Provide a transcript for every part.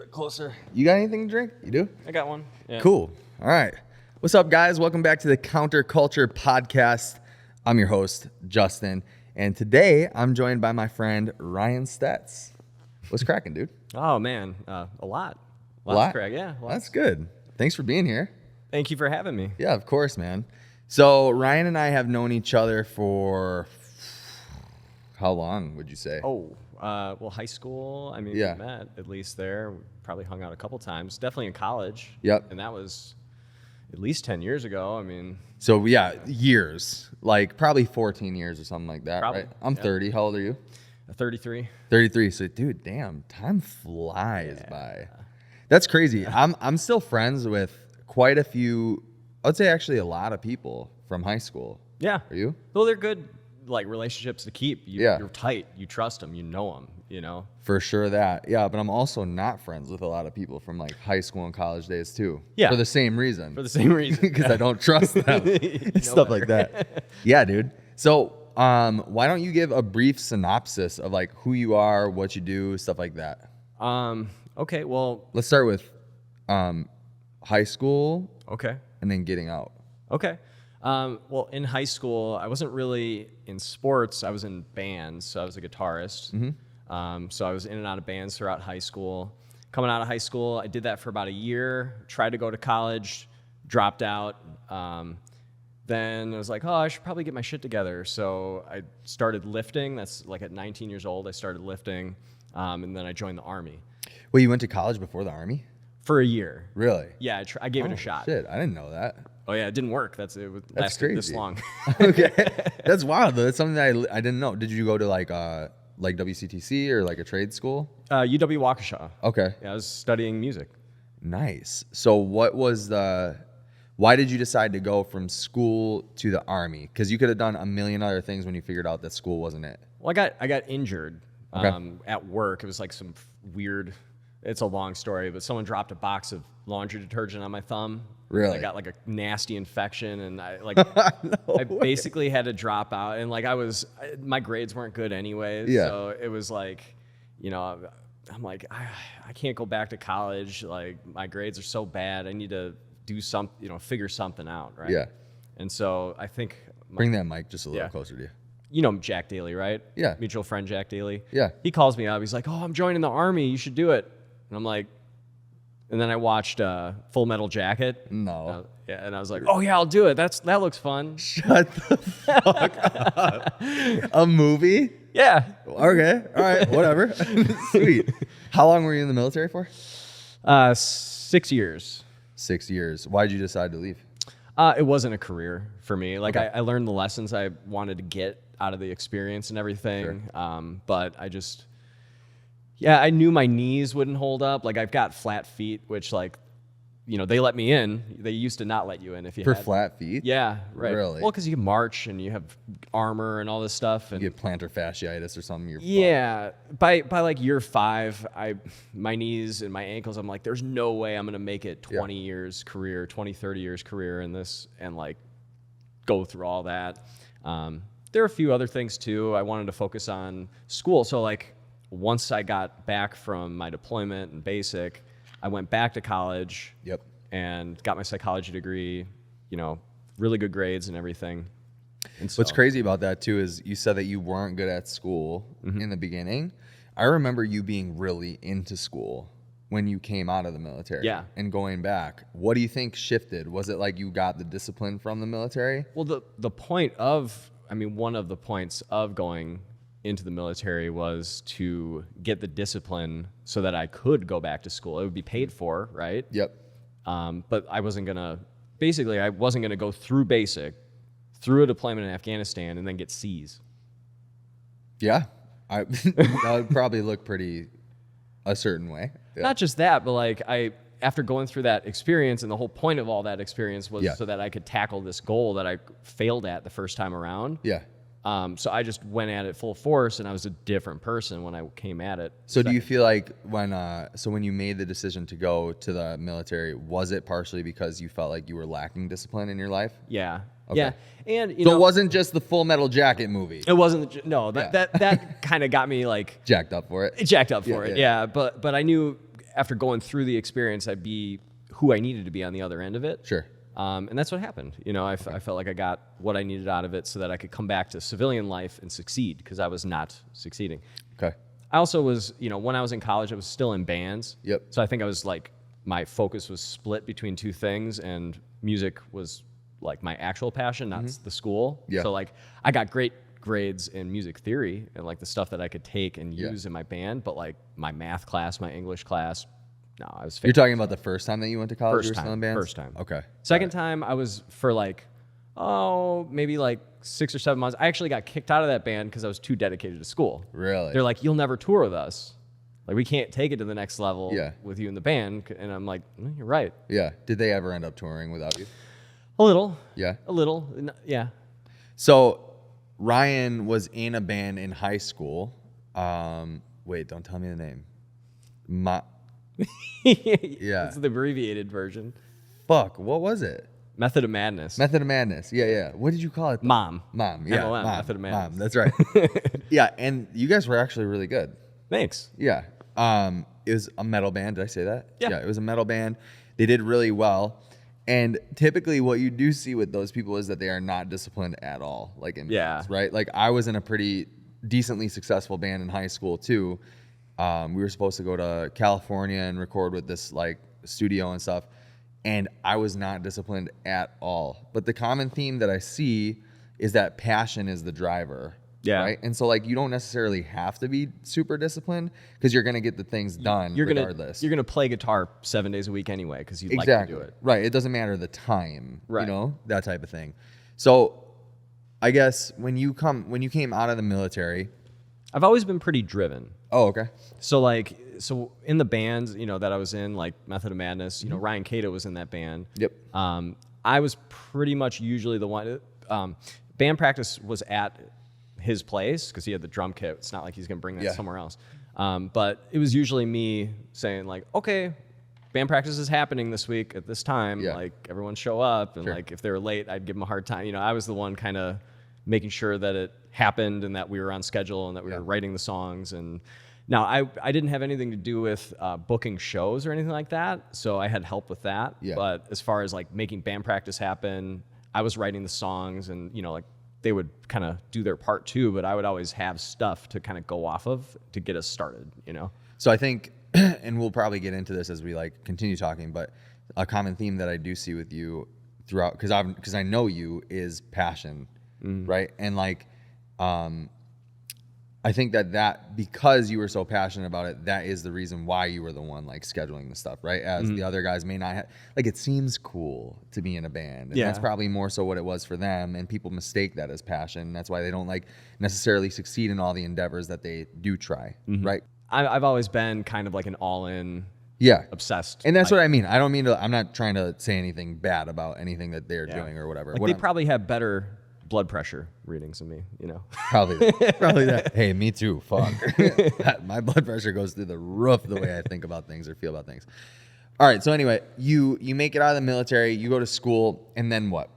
bit closer. You got anything to drink? You do? I got one. Yeah. Cool. All right. What's up, guys? Welcome back to the Counterculture Podcast. I'm your host, Justin, and today I'm joined by my friend Ryan Stetz. What's cracking, dude? Oh man, a lot. A lot? Craig. Yeah. Lots. That's good. Thanks for being here. Thank you for having me. Yeah, of course, man. So Ryan and I have known each other for how long would you say? Well, high school. I mean, Yeah. we met at least there. We probably hung out a couple times. Definitely in college. Yep. And that was at least 10 years ago. I mean, So yeah, years, like probably 14 years or something like that, Probably, right? I'm yeah. 30. How old are you? 33. 33. So dude, damn, time flies by. That's crazy. I'm still friends with quite a few, I'd say actually a lot of people from high school. Yeah. Are you? Well, they're good, like, relationships to keep. Yeah. You're tight. You trust them. You know them, you know? For sure that. Yeah, but I'm also not friends with a lot of people from like high school and college days too. Yeah. For the same reason. For the same reason. Because I don't trust them. Stuff like that. Yeah, dude. So why don't you give a brief synopsis of like who you are, what you do, stuff like that? Okay, well, Let's start with high school okay. and then getting out. Okay. Well, in high school, I wasn't really in sports. I was in bands, so I was a guitarist. So I was in and out of bands throughout high school. Coming out of high school, I did that for about a year, tried to go to college, dropped out. Then I was like, oh, I should probably get my shit together. So I started lifting. That's like at 19 years old, I started lifting. And then I joined the Army Well, you went to college before the Army? for a year. Really? Yeah, I gave it a shot. Shit, I didn't know that. Oh, yeah, it didn't work. It lasted this crazy. long. Okay. That's wild though. That's something that I didn't know. Did you go to like WCTC or like a trade school? UW Waukesha. Okay. Yeah, I was studying music. Nice. So why did you decide to go from school to the Army? Because you could have done a million other things when you figured out that school wasn't it. Well, I got injured at work. It was like some weird. It's a long story, but someone dropped a box of laundry detergent on my thumb. Really? I got like a nasty infection, and I No way. basically had to drop out. And like my grades weren't good anyways. Yeah. So it was like, I'm like, I can't go back to college. Like my grades are so bad. I need to do figure something out, right? Yeah. And so I think Bring that mic just a little Yeah. closer to you. you know Jack Daly, right? Yeah. Mutual friend Jack Daly. Yeah. He calls me up. He's like, oh, I'm joining the Army. You should do it. And I'm like, and then I watched Full Metal Jacket. No. Yeah, and I was like, oh yeah, I'll do it. That looks fun. Shut the fuck up. A movie? Yeah. Okay. All right. Whatever. Sweet. How long were you in the military for? 6 years. 6 years. Why'd you decide to leave? It wasn't a career for me. Like Okay. I learned the lessons I wanted to get out of the experience and everything. Sure. But I knew my knees wouldn't hold up. Like I've got flat feet, which they let me in. They used to not let you in if you For had flat feet? Yeah, right. Really? Well, because you can march and you have armor and all this stuff. And You get plantar fasciitis or something. You're yeah, by like year 5, my knees and my ankles, I'm like, there's no way I'm gonna make it 20 years career, 20, 30 years career in this, and like go through all that. There are a few other things too. I wanted to focus on school, so like once I got back from my deployment and basic, I went back to college. Yep. And got my psychology degree. Really good grades and everything. And so, What's crazy about that too is you said that you weren't good at school in the beginning. I remember you being really into school when you came out of the military. Yeah. And going back. What do you think shifted? Was it like you got the discipline from the military? Well, one of the points of going into the military was to get the discipline so that I could go back to school. It would be paid for, right? Yep. But I wasn't gonna go through basic, through a deployment in Afghanistan, and then get C's. Yeah. That would probably look pretty a certain way. Yeah. Not just that, but like after going through that experience, and the whole point of all that experience was so that I could tackle this goal that I failed at the first time around. Yeah. So I just went at it full force, and I was a different person when I came at it. So do you feel like when you made the decision to go to the military, was it partially because you felt like you were lacking discipline in your life? Yeah. Okay. Yeah. And So it wasn't just the Full Metal Jacket movie. it wasn't that kind of got me like Jacked up for it. jacked up for it. Yeah. Yeah. But I knew after going through the experience, I'd be who I needed to be on the other end of it. Sure. And that's what happened. I felt like I got what I needed out of it so that I could come back to civilian life and succeed, because I was not succeeding. Okay. I also was, when I was in college, I was still in bands. Yep. So I think I was like, my focus was split between two things, and music was like my actual passion, not the school. Yeah. So like I got great grades in music theory and like the stuff that I could take and use in my band, but like my math class, my English class, no, I was failing. You're talking about the first time that you went to college? You were still in bands? First time. Okay. Second time I was for like, maybe like 6 or 7 months. I actually got kicked out of that band because I was too dedicated to school. Really? They're like, you'll never tour with us. Like, we can't take it to the next level Yeah. with you in the band. And I'm like, you're right. Yeah. Did they ever end up touring without you? A little. Yeah. A little. Yeah. So Ryan was in a band in high school. Wait, don't tell me the name. Yeah. It's the abbreviated version. Fuck, what was it? Method of Madness. Method of Madness. Yeah, yeah. What did you call it? Mom. Yeah. MOM, Mom. Method of Madness. Mom, that's right. Yeah, and you guys were actually really good. Thanks. Yeah. It was a metal band. Did I say that? Yeah. It was a metal band. They did really well. And typically what you do see with those people is that they are not disciplined at all. Like in bands, right? Like I was in a pretty decently successful band in high school too. We were supposed to go to California and record with this like studio and stuff. And I was not disciplined at all. But the common theme that I see is that passion is the driver. Yeah. Right. And so like you don't necessarily have to be super disciplined because you're gonna get the things done regardless. You're gonna play guitar 7 days a week anyway because you like to do it. Right. It doesn't matter the time. Right. That type of thing. So I guess when you came out of the military. I've always been pretty driven. Oh, okay. So in the bands, that I was in, like Method of Madness, Ryan Cato was in that band. Yep. I was pretty much usually the one. Band practice was at his place because he had the drum kit. It's not like he's gonna bring that somewhere else. But it was usually me saying like, okay, band practice is happening this week at this time. Yeah. Like everyone show up, and Sure. like if they were late, I'd give them a hard time. I was the one kind of making sure that it happened and that we were on schedule and that we were writing the songs. And now I didn't have anything to do with booking shows or anything like that, so I had help with that. Yeah. But as far as like making band practice happen, I was writing the songs, and like they would kind of do their part too, but I would always have stuff to kind of go off of to get us started. So I think, and we'll probably get into this as we like continue talking, but a common theme that I do see with you throughout, because I know you, is passion, right? And like, I think that because you were so passionate about it, that is the reason why you were the one like scheduling the stuff, right? As the other guys may not have, like it seems cool to be in a band. And that's probably more so what it was for them. And people mistake that as passion. That's why they don't like necessarily succeed in all the endeavors that they do try, right? I've always been kind of like an all-in, obsessed. And that's what I mean. I don't mean to, I'm not trying to say anything bad about anything that they're doing or whatever. Like they probably have better blood pressure readings than me, Probably that. Hey, me too. Fuck. My blood pressure goes through the roof the way I think about things or feel about things. All right. So anyway, you make it out of the military, you go to school, and then what?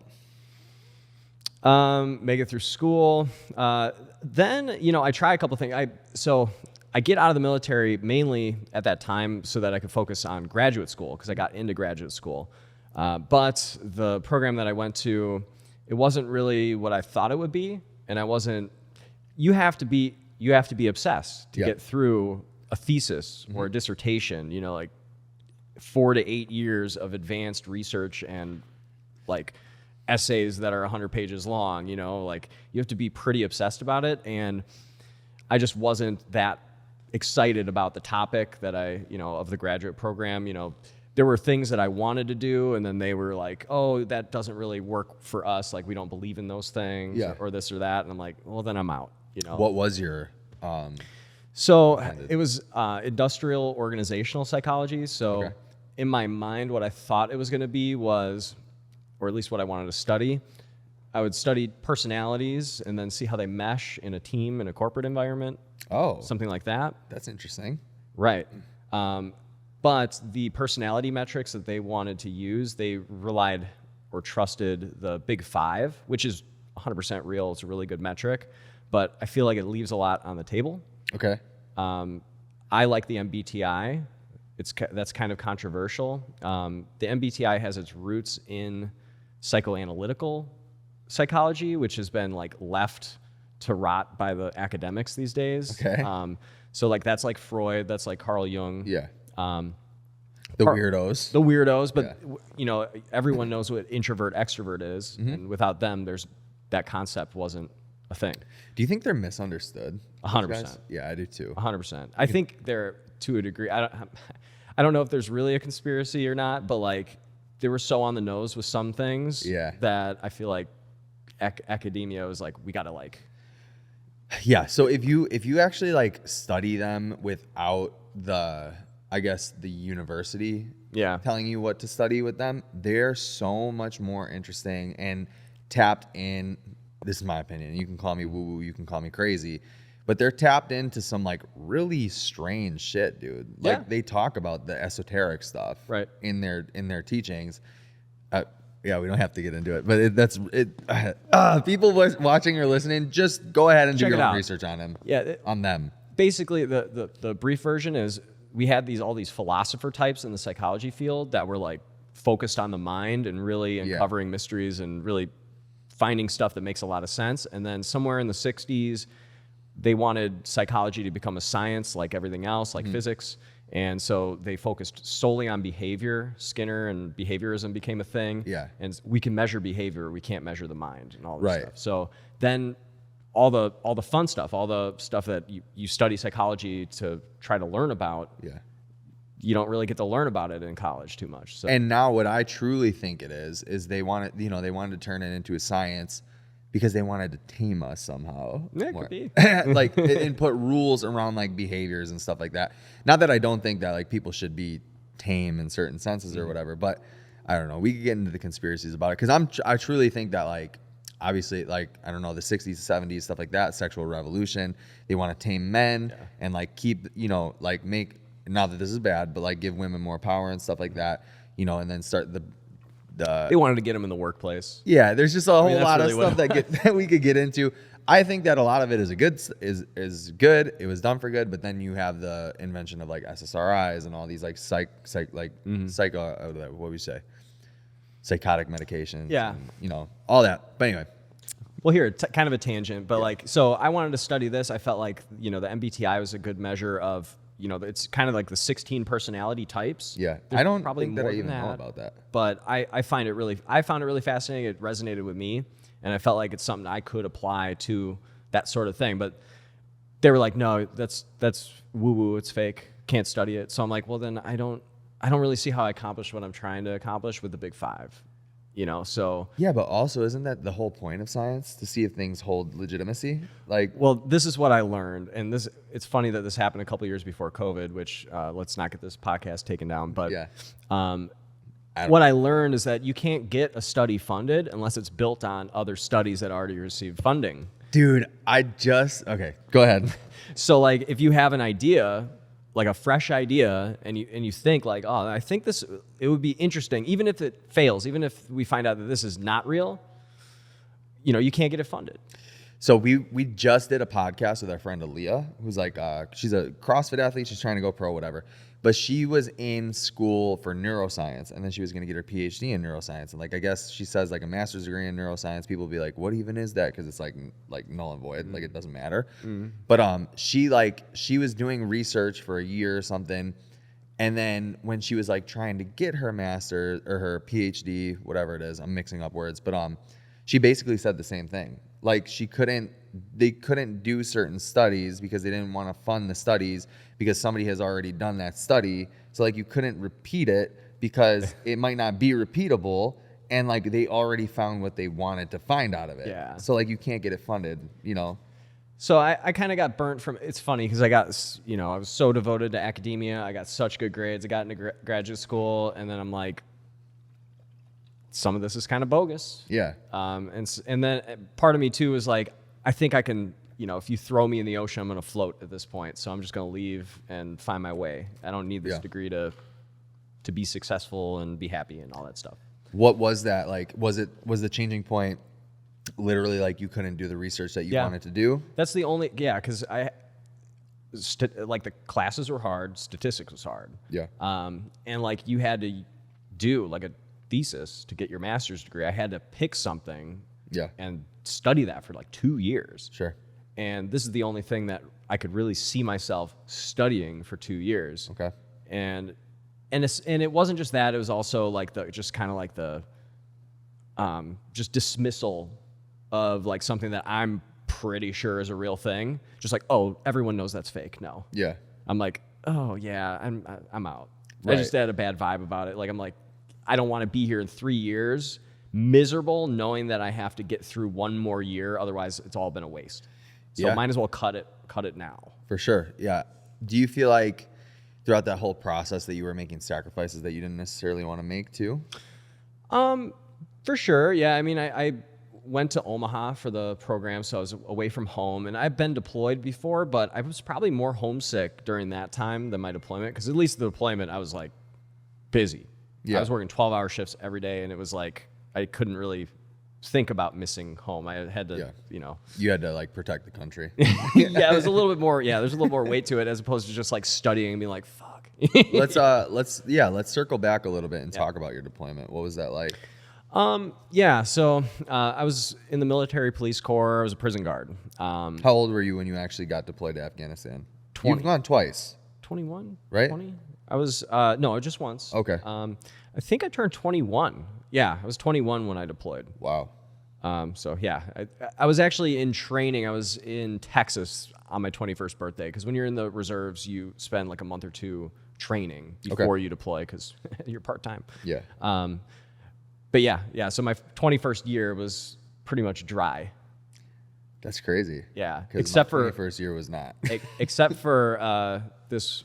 Make it through school. Then, I try a couple things. I get out of the military mainly at that time so that I could focus on graduate school because I got into graduate school. But the program that I went to, it wasn't really what I thought it would be, and you have to be obsessed to get through a thesis or a dissertation, like 4 to 8 years of advanced research and like essays that are 100 pages long, like you have to be pretty obsessed about it. And I just wasn't that excited about the topic that of the graduate program. There were things that I wanted to do, and then they were like, oh, that doesn't really work for us. Like, we don't believe in those things or this or that. And I'm like, well, then I'm out, What was your... So it was industrial organizational psychology. So in my mind, what I thought it was going to be was, or at least what I wanted to study, I would study personalities and then see how they mesh in a team in a corporate environment. Oh. Something like that. That's interesting. Right. But the personality metrics that they wanted to use, they relied or trusted the Big Five, which is 100% real. It's a really good metric, but I feel like it leaves a lot on the table. Okay. I like the MBTI. that's kind of controversial. The MBTI has its roots in psychoanalytical psychology, which has been like left to rot by the academics these days. Okay. So like that's like Freud, that's like Carl Jung. Yeah. The weirdos. But you know, everyone knows what introvert extrovert is, and without them, that concept wasn't a thing. Do you think they're misunderstood? 100%. Yeah, I do too. 100%. I think they're, to a degree. I don't know if there's really a conspiracy or not, but like they were so on the nose with some things that I feel like academia was like, we gotta like. Yeah. So if you actually like study them without the university telling you what to study with them, they're so much more interesting and tapped in. This is my opinion. You can call me woo-woo, you can call me crazy, but they're tapped into some like really strange shit, dude. Like they talk about the esoteric stuff in their teachings. Yeah, we don't have to get into it, but people watching or listening, just go ahead and do your own research on them. Yeah, on them. Basically, the brief version is we had all these philosopher types in the psychology field that were like focused on the mind and really uncovering mysteries and really finding stuff that makes a lot of sense. And then somewhere in the 60s, they wanted psychology to become a science like everything else, like physics. And so they focused solely on behavior. Skinner and behaviorism became a thing. Yeah. And we can measure behavior, we can't measure the mind and all this stuff. So then all the fun stuff, all the stuff that you study psychology to try to learn about, you don't really get to learn about it in college too much. So. And now what I truly think it is they wanted to turn it into a science because they wanted to tame us somehow. Yeah, could be. Like, and put rules around like behaviors and stuff like that. Not that I don't think that like people should be tame in certain senses or whatever, but I don't know. We could get into the conspiracies about it because I truly think that like, obviously, like, I don't know, the 60s, 70s, stuff like that, sexual revolution, they want to tame men and like keep, like make, not that this is bad, but like give women more power and stuff like that, and then start they wanted to get them in the workplace. Yeah, there's just a whole lot of stuff that we could get into. I think that a lot of it is is good. It was done for good, but then you have the invention of like SSRIs and all these like what would you say? Psychotic medications. Yeah. And, all that. But anyway. Well, here, kind of a tangent, but so I wanted to study this. I felt like, the MBTI was a good measure of, it's kind of like the 16 personality types. Yeah. There's I don't probably think more that I than even know about that. But I found it really fascinating. It resonated with me, and I felt like it's something I could apply to that sort of thing. But they were like, no, that's woo-woo, it's fake, can't study it. So I'm like, well, then I don't really see how I accomplish what I'm trying to accomplish with the big five. So yeah, but also isn't that the whole point of science, to see if things hold legitimacy? Like, well, this is what I learned, and it's funny that this happened a couple years before COVID, which let's not get this podcast taken down. But what I learned is that you can't get a study funded unless it's built on other studies that already received funding. Dude, okay, go ahead. So like, if you have an idea, like a fresh idea, and you think like, oh, I think it would be interesting, even if it fails, even if we find out that this is not real, you can't get it funded. So we just did a podcast with our friend Aaliyah, who's like, she's a CrossFit athlete, she's trying to go pro, whatever. But she was in school for neuroscience, and then she was going to get her PhD in neuroscience. And like, I guess she says like a master's degree in neuroscience, people will be like, what even is that? Because it's like null and void, like it doesn't matter. But she was doing research for a year or something, and then when she was like trying to get her master or her PhD, whatever it is, I'm mixing up words, but she basically said the same thing. Like they couldn't do certain studies because they didn't want to fund the studies because somebody has already done that study. So like you couldn't repeat it because it might not be repeatable, and like they already found what they wanted to find out of it. Yeah. So like you can't get it funded, So I kind of got burnt from, it's funny because I was so devoted to academia. I got such good grades. I got into graduate school, and then I'm like, some of this is kind of bogus. Yeah. And then part of me too is like, I think I can, if you throw me in the ocean, I'm going to float at this point. So I'm just going to leave and find my way. I don't need this degree to be successful and be happy and all that stuff. What was that like? Was the changing point literally like you couldn't do the research that you wanted to do? That's the only, because like the classes were hard, statistics was hard. Yeah. And like you had to do like a thesis to get your master's degree. I had to pick something and study that for like 2 years. Sure. And this is the only thing that I could really see myself studying for 2 years. Okay. And it wasn't just that, it was also like just dismissal of like something that I'm pretty sure is a real thing. Just like, oh, everyone knows that's fake. No. Yeah. I'm like, oh yeah, I'm out. Right. I just had a bad vibe about it. Like I'm like, I don't want to be here in 3 years, miserable, knowing that I have to get through one more year. Otherwise, it's all been a waste. So might as well cut it now. For sure. Yeah. Do you feel like throughout that whole process that you were making sacrifices that you didn't necessarily want to make too? For sure. Yeah. I mean, I went to Omaha for the program, so I was away from home, and I've been deployed before, but I was probably more homesick during that time than my deployment, because at least the deployment I was like busy. Yeah. I was working 12-hour shifts every day, and it was like I couldn't really think about missing home. I had to, You had to like protect the country. Yeah, it was a little bit more. Yeah, there's a little more weight to it as opposed to just like studying and being like, fuck. Let's circle back a little bit and talk about your deployment. What was that like? So I was in the military police corps. I was a prison guard. How old were you when you actually got deployed to Afghanistan? 20. You've gone twice. 21, right? 20. I was no, just once. Okay. I think I turned 21. Yeah, I was 21 when I deployed. Wow. So yeah, I was actually in training. I was in Texas on my 21st birthday, because when you're in the reserves, you spend like a month or two training before you deploy, because you're part-time. Yeah. But yeah. So my 21st year was pretty much dry. That's crazy. Yeah. Except for my first year was not. Except for this.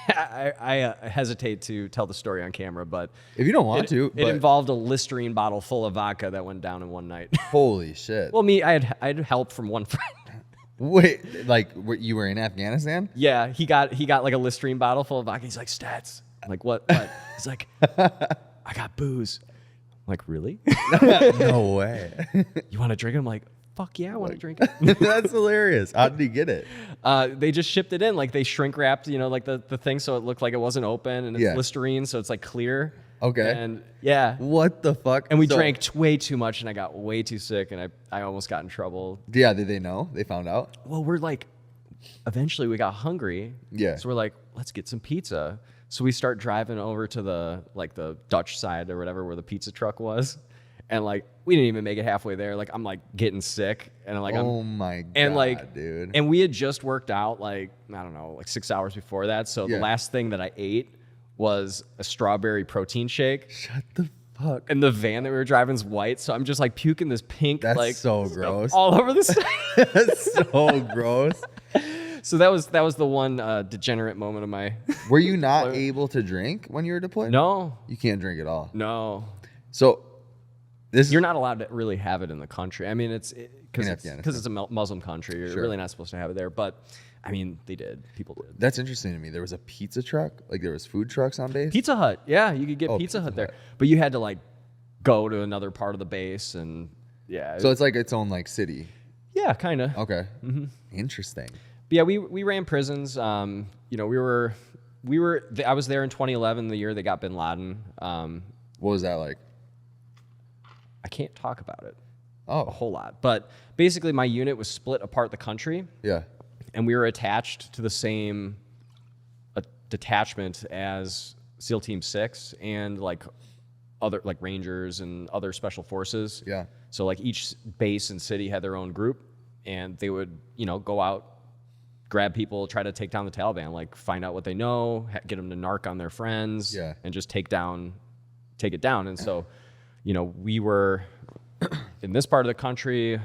I hesitate to tell the story on camera, but if you don't want to, it involved a Listerine bottle full of vodka that went down in one night. Holy shit! Well, I had help from one friend. Wait, like you were in Afghanistan? Yeah, he got like a Listerine bottle full of vodka. He's like, Stetz. I'm like, what? He's like, I got booze. I'm like, really? No way. You want to drink it? I'm like, fuck yeah, I want to drink it. That's hilarious. How did he get it? They just shipped it in. Like they shrink wrapped, like the thing, so it looked like it wasn't open, and it's Listerine, so it's like clear. Okay. And yeah. What the fuck? And we drank way too much, and I got way too sick, and I almost got in trouble. Yeah, did they know? They found out? Well, we're like, eventually we got hungry. Yeah. So we're like, let's get some pizza. So we start driving over to the Dutch side or whatever, where the pizza truck was. And like, we didn't even make it halfway there. Like, I'm like getting sick, and like, oh my god, dude. And we had just worked out like, I don't know, like 6 hours before that. So the last thing that I ate was a strawberry protein shake. Shut the fuck. And the van that we were driving is white, so I'm just like puking this pink. That's like so gross. All over the side. That's so gross. So that was the one degenerate moment of my. Were you not able to drink when you were deployed? No. You can't drink at all. No. So. You're not allowed to really have it in the country. I mean, because it's a Muslim country. You're really not supposed to have it there. But I mean, they did. People did. That's interesting to me. There was a pizza truck. Like there was food trucks on base. Pizza Hut. Yeah, you could get Pizza Hut there, but you had to like go to another part of the base, and yeah. So it's like its own like city. Yeah, kind of. Okay. Mm-hmm. Interesting. But yeah, we ran prisons. I was there in 2011, the year they got Bin Laden. What was that like? I can't talk about it a whole lot. But basically, my unit was split apart the country. Yeah. And we were attached to the same detachment as SEAL Team 6 and like other like Rangers and other special forces. Yeah. So like each base and city had their own group, and they would, go out, grab people, try to take down the Taliban, like find out what they know, get them to narc on their friends, and just take it down. And so, we were in this part of the country,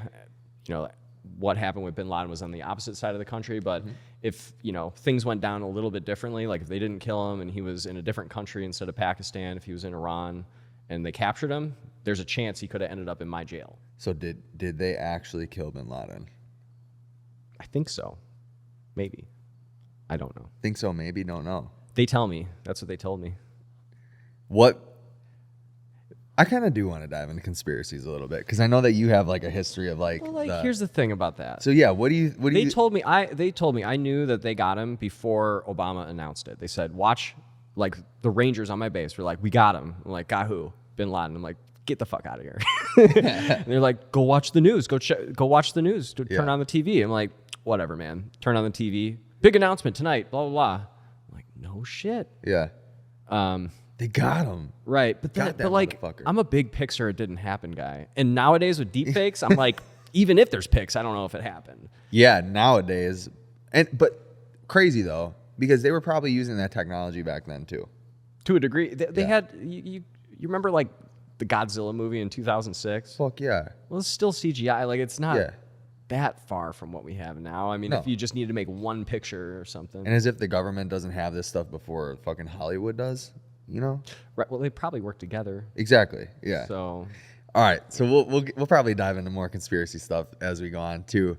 what happened with Bin Laden was on the opposite side of the country. But if, things went down a little bit differently, like if they didn't kill him and he was in a different country instead of Pakistan, if he was in Iran and they captured him, there's a chance he could have ended up in my jail. So did they actually kill Bin Laden? I think so. Maybe. I don't know. Think so, maybe, don't know. They tell me. That's what they told me. What? I kind of do want to dive into conspiracies a little bit because I know that you have like a history of like. Well, here's the thing about that. So yeah, what do you? They told me I knew that they got him before Obama announced it. They said, watch, like the Rangers on my base were like, we got him. I'm like, got who? Bin Laden. I'm like, get the fuck out of here. And they're like, go watch the news. Go watch the news. Turn on the TV. I'm like, whatever, man. Turn on the TV. Big announcement tonight. Blah blah blah. I'm like, no shit. Yeah. They got him. Right. But like, I'm a big pics or it didn't happen guy. And nowadays with deep fakes, I'm like, even if there's pics, I don't know if it happened. Yeah, nowadays. But crazy though, because they were probably using that technology back then too. To a degree. They had, you remember like the Godzilla movie in 2006? Fuck yeah. Well, it's still CGI. Like it's not that far from what we have now. I mean, if you just need to make one picture or something. And as if the government doesn't have this stuff before fucking Hollywood does. You know, right? Well, they probably work together. Exactly. Yeah. So, all right. So we'll probably dive into more conspiracy stuff as we go on too.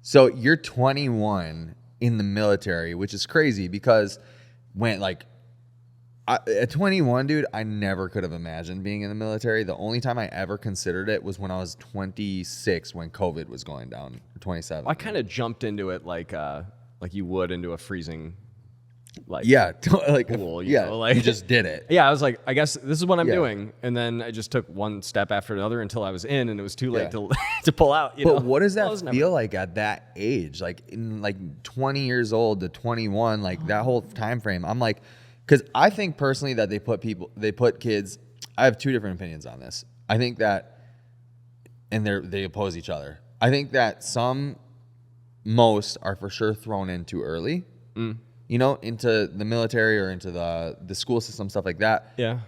So you're 21 in the military, which is crazy because at 21, dude, I never could have imagined being in the military. The only time I ever considered it was when I was 26, when COVID was going down. 27. I kind of jumped into it like you would into a freezing. Like pool, you know, like you just did it. Yeah, I was like, I guess this is what I'm doing, and then I just took one step after another until I was in, and it was too late to pull out. But what does that feel like at that age? Like in 20 years old to 21, like that whole time frame. I'm like, because I think personally that they put kids. I have two different opinions on this. I think that, and they oppose each other. I think that most are for sure thrown in too early. You know, into the military or into the school system, stuff like that. Yeah.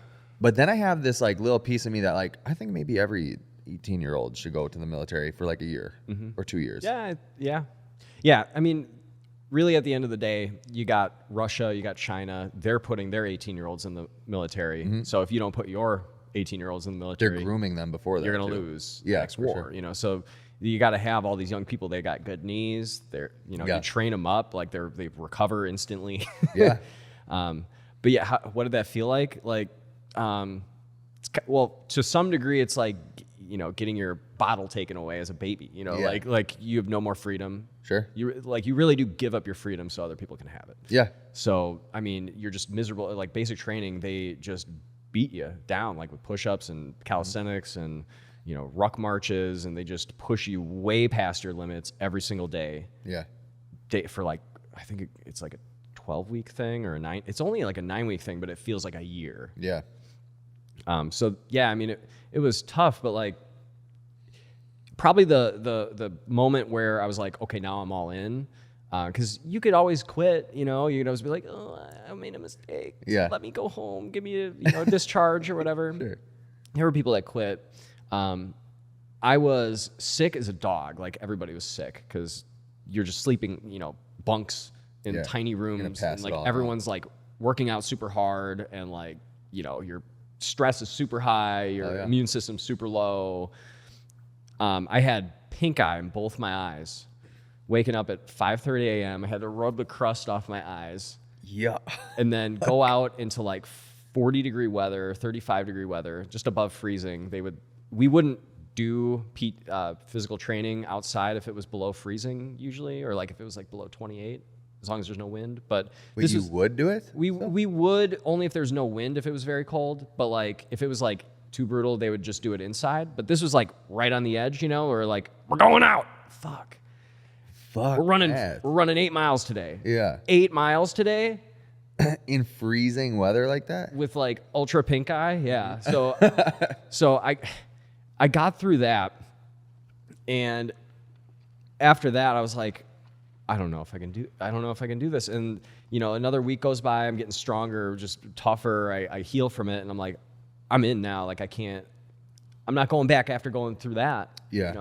But then I have this like little piece of me that like, I think maybe every 18-year-old should go to the military for like a year or 2 years. Yeah. I mean, really at the end of the day, you got Russia, you got China. They're putting their 18-year-olds in the military. So if you don't put your 18-year-olds in the military, they're grooming them before you're going to lose the next war. Sure. You know, so you got to have all these young people. They got good knees. They're, you train them up like they recover instantly. Yeah. But yeah, what did that feel like? Like, well, to some degree, it's like, getting your bottle taken away as a baby. Like you have no more freedom. Sure. You really do give up your freedom so other people can have it. Yeah. So I mean, you're just miserable. Like basic training, they just beat you down like with push-ups and calisthenics and ruck marches, and they just push you way past your limits every single day. Yeah. For like, I think it's like a 12-week thing or it's only like a 9-week thing, but it feels like a year. Yeah. So yeah, I mean, it was tough, but like probably the moment where I was like, okay, now I'm all in. Because you could always quit, you could always be like, oh, I made a mistake. Yeah. Let me go home. Give me a discharge or whatever. Sure. There were people that quit. I was sick as a dog. Like everybody was sick because you're just sleeping, bunks in tiny rooms. And like everyone's like working out super hard and like, your stress is super high. Your immune system's super low. I had pink eye in both my eyes. Waking up at 5:30 a.m. I had to rub the crust off my eyes. Yeah. And then go out into like 40-degree weather, 35-degree weather, just above freezing. We wouldn't do physical training outside if it was below freezing usually, or like if it was like below 28, as long as there's no wind. But you would do it? We would only if there's no wind, if it was very cold. But like if it was like too brutal, they would just do it inside. But this was like right on the edge, or like, we're going out. Fuck. We're running 8 miles today. Yeah. 8 miles today. In freezing weather like that? With like ultra pink eye. Yeah. So I got through that. And after that, I was like, I don't know if I can do this. And, another week goes by, I'm getting stronger, just tougher. I heal from it. And I'm like, I'm in now. Like I'm not going back after going through that. Yeah.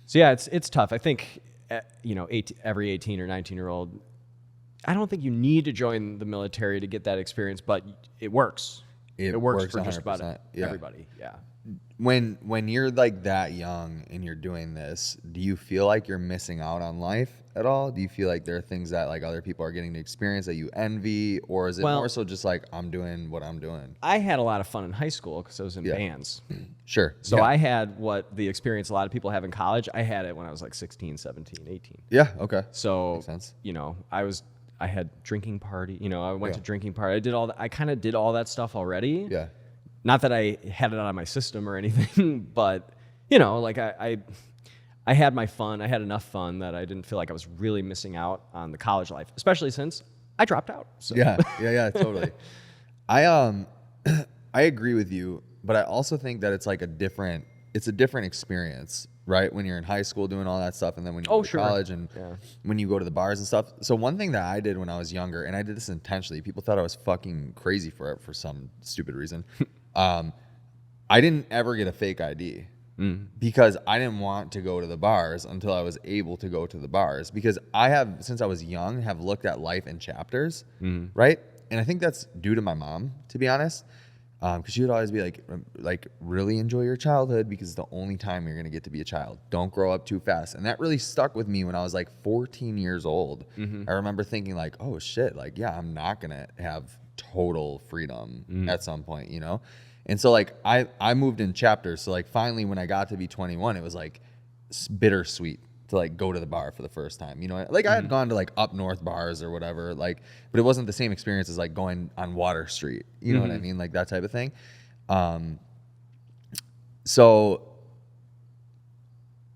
So yeah, it's tough. I think, every 18 or 19-year-old, I don't think you need to join the military to get that experience, but it works. It works for just about everybody. Yeah. When you're like that young and you're doing this, do you feel like you're missing out on life at all? Do you feel like there are things that like other people are getting to experience that you envy, or is it more so just like I'm doing what I'm doing? I had a lot of fun in high school because I was in bands. Sure. So I had what the experience a lot of people have in college. I had it when I was like 16, 17, 18. Yeah. Okay. So, Makes sense. I had drinking party, I went to drinking party. I kind of did all that stuff already. Yeah. Not that I had it out of my system or anything, but like I had my fun. I had enough fun that I didn't feel like I was really missing out on the college life, especially since I dropped out. So. Yeah, totally. I agree with you, but I also think that it's like a different experience, right? When you're in high school doing all that stuff, and then when you go to college and when you go to the bars and stuff. So one thing that I did when I was younger, and I did this intentionally, people thought I was fucking crazy for it for some stupid reason. I didn't ever get a fake ID because I didn't want to go to the bars until I was able to go to the bars, because I have, since I was young, have looked at life in chapters, right? And I think that's due to my mom, to be honest, because she would always be like, really enjoy your childhood because it's the only time you're going to get to be a child. Don't grow up too fast. And that really stuck with me when I was like 14 years old. I remember thinking like, oh shit, like, yeah, I'm not going to have total freedom at some point, And so like I moved in chapters. So like finally when I got to be 21, it was like bittersweet to like go to the bar for the first time. Like I had gone to like up north bars or whatever, like, but it wasn't the same experience as like going on Water Street. You know what I mean? Like that type of thing. So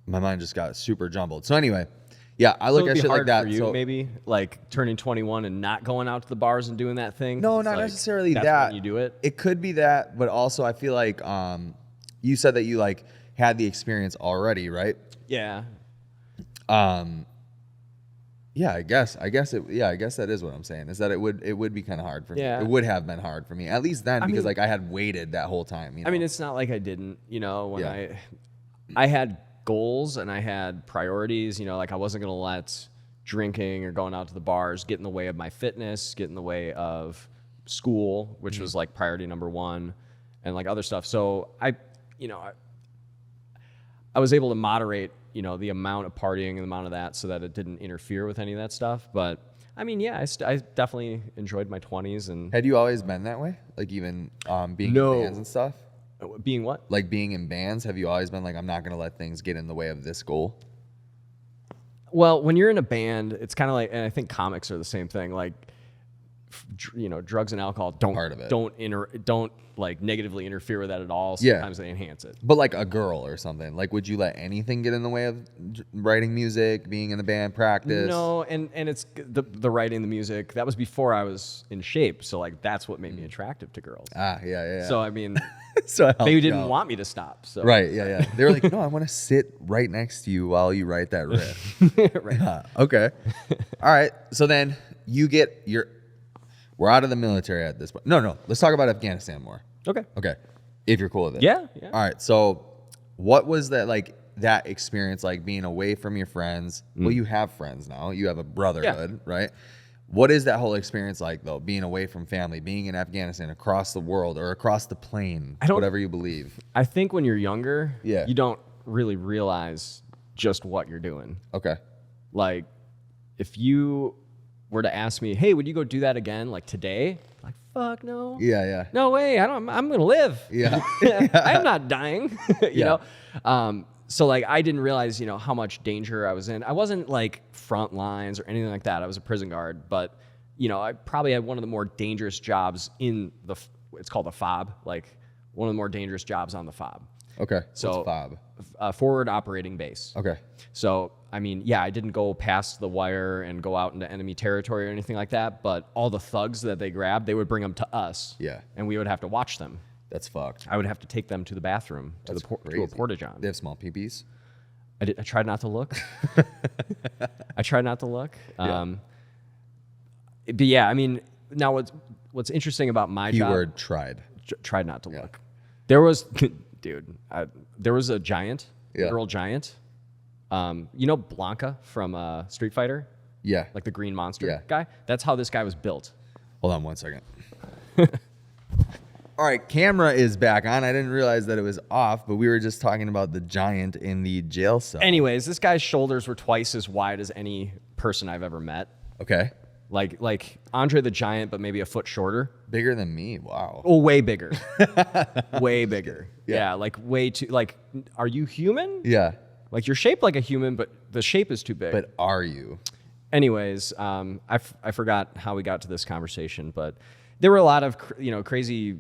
my mind just got super jumbled. So anyway, yeah, I look at shit like that. For you, so maybe like turning 21 and not going out to the bars and doing that thing. No, not necessarily that's that. When you do it. It could be that, but also I feel like you said that you like had the experience already, right? Yeah. Yeah, I guess that is what I'm saying, is that it would be kind of hard for me. It would have been hard for me, at least then, because like I had waited that whole time. I mean, it's not like I didn't, when I had goals and I had priorities, like I wasn't going to let drinking or going out to the bars get in the way of my fitness, get in the way of school, which was like priority number one, and like other stuff. So I was able to moderate, the amount of partying and the amount of that so that it didn't interfere with any of that stuff. But I mean, yeah, I definitely enjoyed my 20s. And had you always been that way? Like even being in bands and stuff? Being what? Like being in bands, have you always been like, I'm not going to let things get in the way of this goal? Well, when you're in a band, it's kind of like, and I think comics are the same thing, like, drugs and alcohol don't like negatively interfere with that at all. Sometimes they enhance it. But like a girl or something, like would you let anything get in the way of writing music, being in the band, practice? No, and it's the writing the music. That was before I was in shape, so like that's what made me attractive to girls. Yeah. So I mean, so they didn't want me to stop. So right, yeah. They were like, no, I want to sit right next to you while you write that riff. Right. Okay. All right. So then you get your. We're out of the military at this point. No. Let's talk about Afghanistan more. Okay. If you're cool with it. Yeah. All right. So what was that experience like, being away from your friends? Well, you have friends now. You have a brotherhood, right? What is that whole experience like, though, being away from family, being in Afghanistan, across the world or across the plane, whatever you believe? I think when you're younger, you don't really realize just what you're doing. Okay. Like if you were to ask me, hey, would you go do that again, like today? Like, fuck no. Yeah. No way. I'm gonna live. Yeah. I'm not dying. you know. So like I didn't realize, how much danger I was in. I wasn't like front lines or anything like that. I was a prison guard, but I probably had one of the more dangerous jobs in it's called the FOB, like one of the more dangerous jobs on the FOB. Okay. So what's FOB? Forward operating base. Okay. So, I mean, I didn't go past the wire and go out into enemy territory or anything like that, but all the thugs that they grabbed, they would bring them to us. Yeah. And we would have to watch them. That's fucked. I would have to take them to the bathroom, to a porta-john. They have small peepees? I tried not to look. Yeah. But yeah, I mean, now what's interesting about my job... Keyword tried. Tried not to look. There was... Dude, there was a giant, a girl giant. Blanca from Street Fighter? Yeah. Like the green monster guy? That's how this guy was built. Hold on one second. All right, camera is back on. I didn't realize that it was off, but we were just talking about the giant in the jail cell. Anyways, this guy's shoulders were twice as wide as any person I've ever met. Okay. Like Andre the Giant, but maybe a foot shorter. Bigger than me. Wow. Oh, way bigger. Way bigger. Yeah. Yeah, like way too, like, are you human? Yeah. Like you're shaped like a human, but the shape is too big. But are you? Anyways, I forgot how we got to this conversation, but there were a lot of, crazy,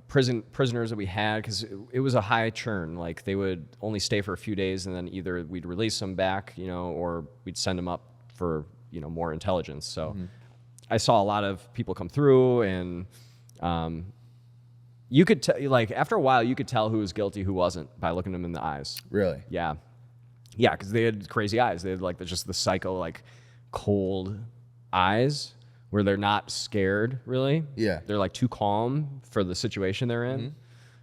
prisoners that we had because it was a high churn. Like they would only stay for a few days and then either we'd release them back, or we'd send them up for, more intelligence. So I saw a lot of people come through and you could after a while you could tell who was guilty, who wasn't by looking them in the eyes. Really? Yeah. Yeah, because they had crazy eyes. They had just the psycho, cold eyes where they're not scared, really. Yeah. They're too calm for the situation they're in.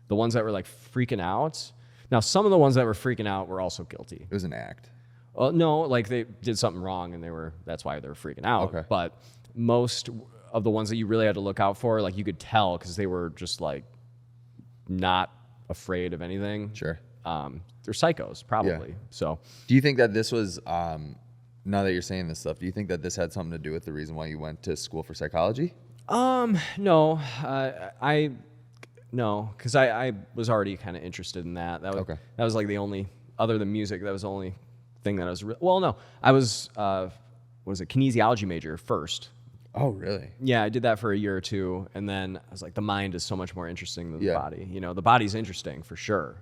The ones that were freaking out. Now, some of the ones that were freaking out were also guilty. It was an act. Well, no, they did something wrong and that's why they were freaking out. Okay. But most of the ones that you really had to look out for, you could tell because they were just not afraid of anything. Sure. They're psychos, probably. Yeah. So, do you think that this was, now that you're saying this stuff, do you think that this had something to do with the reason why you went to school for psychology? No, no, because I was already kind of interested in that. That was the only, other than music, that was the only thing that I was, no, I was, kinesiology major first. Oh, really? Yeah, I did that for a year or two, and then I was the mind is so much more interesting than the body. The body's interesting for sure,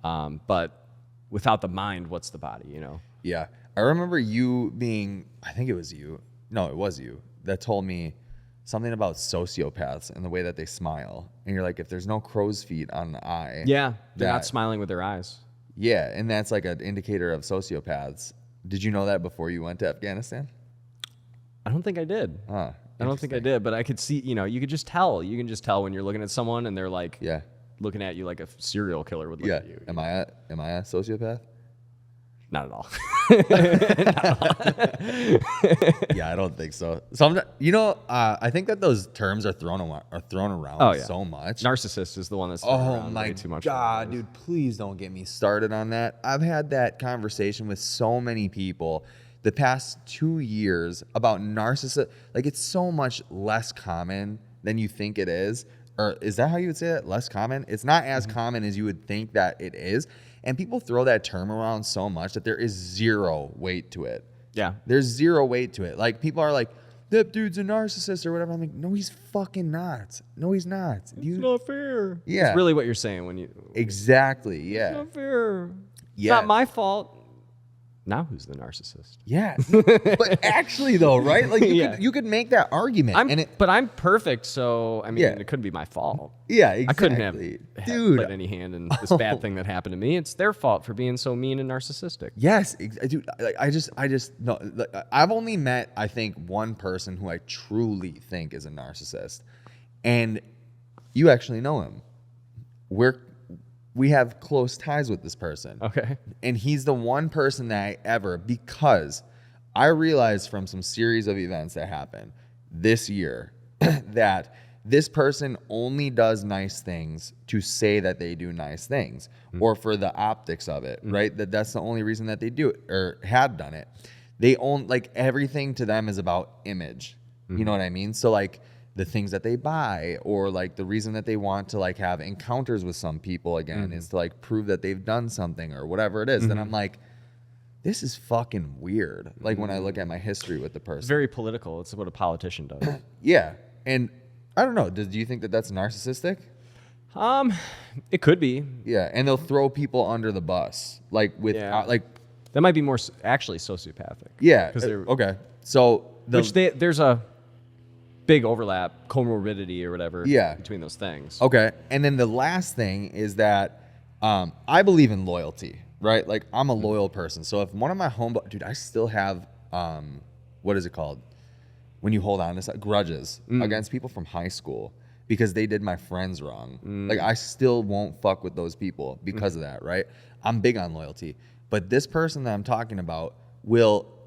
but without the mind, what's the body? Yeah, I remember you being, I think it was you. No, it was you that told me something about sociopaths and the way that they smile, and you're like, if there's no crow's feet on the eye, they're not smiling with their eyes. Yeah, and that's an indicator of sociopaths. Did you know that before you went to Afghanistan? I don't think I did. I don't think I did, but I could see, you could just tell. You can just tell when you're looking at someone and they're looking at you like a serial killer would look at you. Am I a sociopath? Not at all. Yeah, I don't think so. I think that those terms are thrown around so much. Narcissist is the one that's thrown around way too much. Oh my God, dude, please don't get me started on that. I've had that conversation with so many people the past 2 years about narcissist. It's so much less common than you think it is. Or is that how you would say it? Less common? It's not as common as you would think that it is. And people throw that term around so much that there is zero weight to it. Yeah. There's zero weight to it. People are like, that dude's a narcissist or whatever. I'm like, no, he's fucking not. No, he's not. It's not fair. Yeah. It's really what you're saying when you... Exactly, yeah. It's not fair. Yeah. It's not my fault. Now who's the narcissist? Yeah. But actually, though, right? You could make that argument. But I'm perfect, so, it couldn't be my fault. Yeah, exactly. I couldn't have played any hand in this bad thing that happened to me. It's their fault for being so mean and narcissistic. Yes. Dude, I just, no. I've only met, I think, one person who I truly think is a narcissist. And you actually know him. We have close ties with this person. Okay. And he's the one person because I realized from some series of events that happened this year that this person only does nice things to say that they do nice things or for the optics of it, right? That's the only reason that they do it or had done it. They own, everything to them is about image. You know what I mean? So the things that they buy or the reason that they want to have encounters with some people again is to prove that they've done something or whatever it is. Then I'm like, this is fucking weird. When I look at my history with the person. Very political. It's what a politician does. Yeah. And I don't know. Do you think that that's narcissistic? It could be. Yeah. And they'll throw people under the bus. That might be more actually sociopathic. Yeah. Okay. So there's a big overlap, comorbidity or whatever between those things. Okay. And then the last thing is that I believe in loyalty, right? I'm a loyal person. So if one of my dude, I still have, what is it called? When you hold on to grudges against people from high school because they did my friends wrong. I still won't fuck with those people because of that, right? I'm big on loyalty. But this person that I'm talking about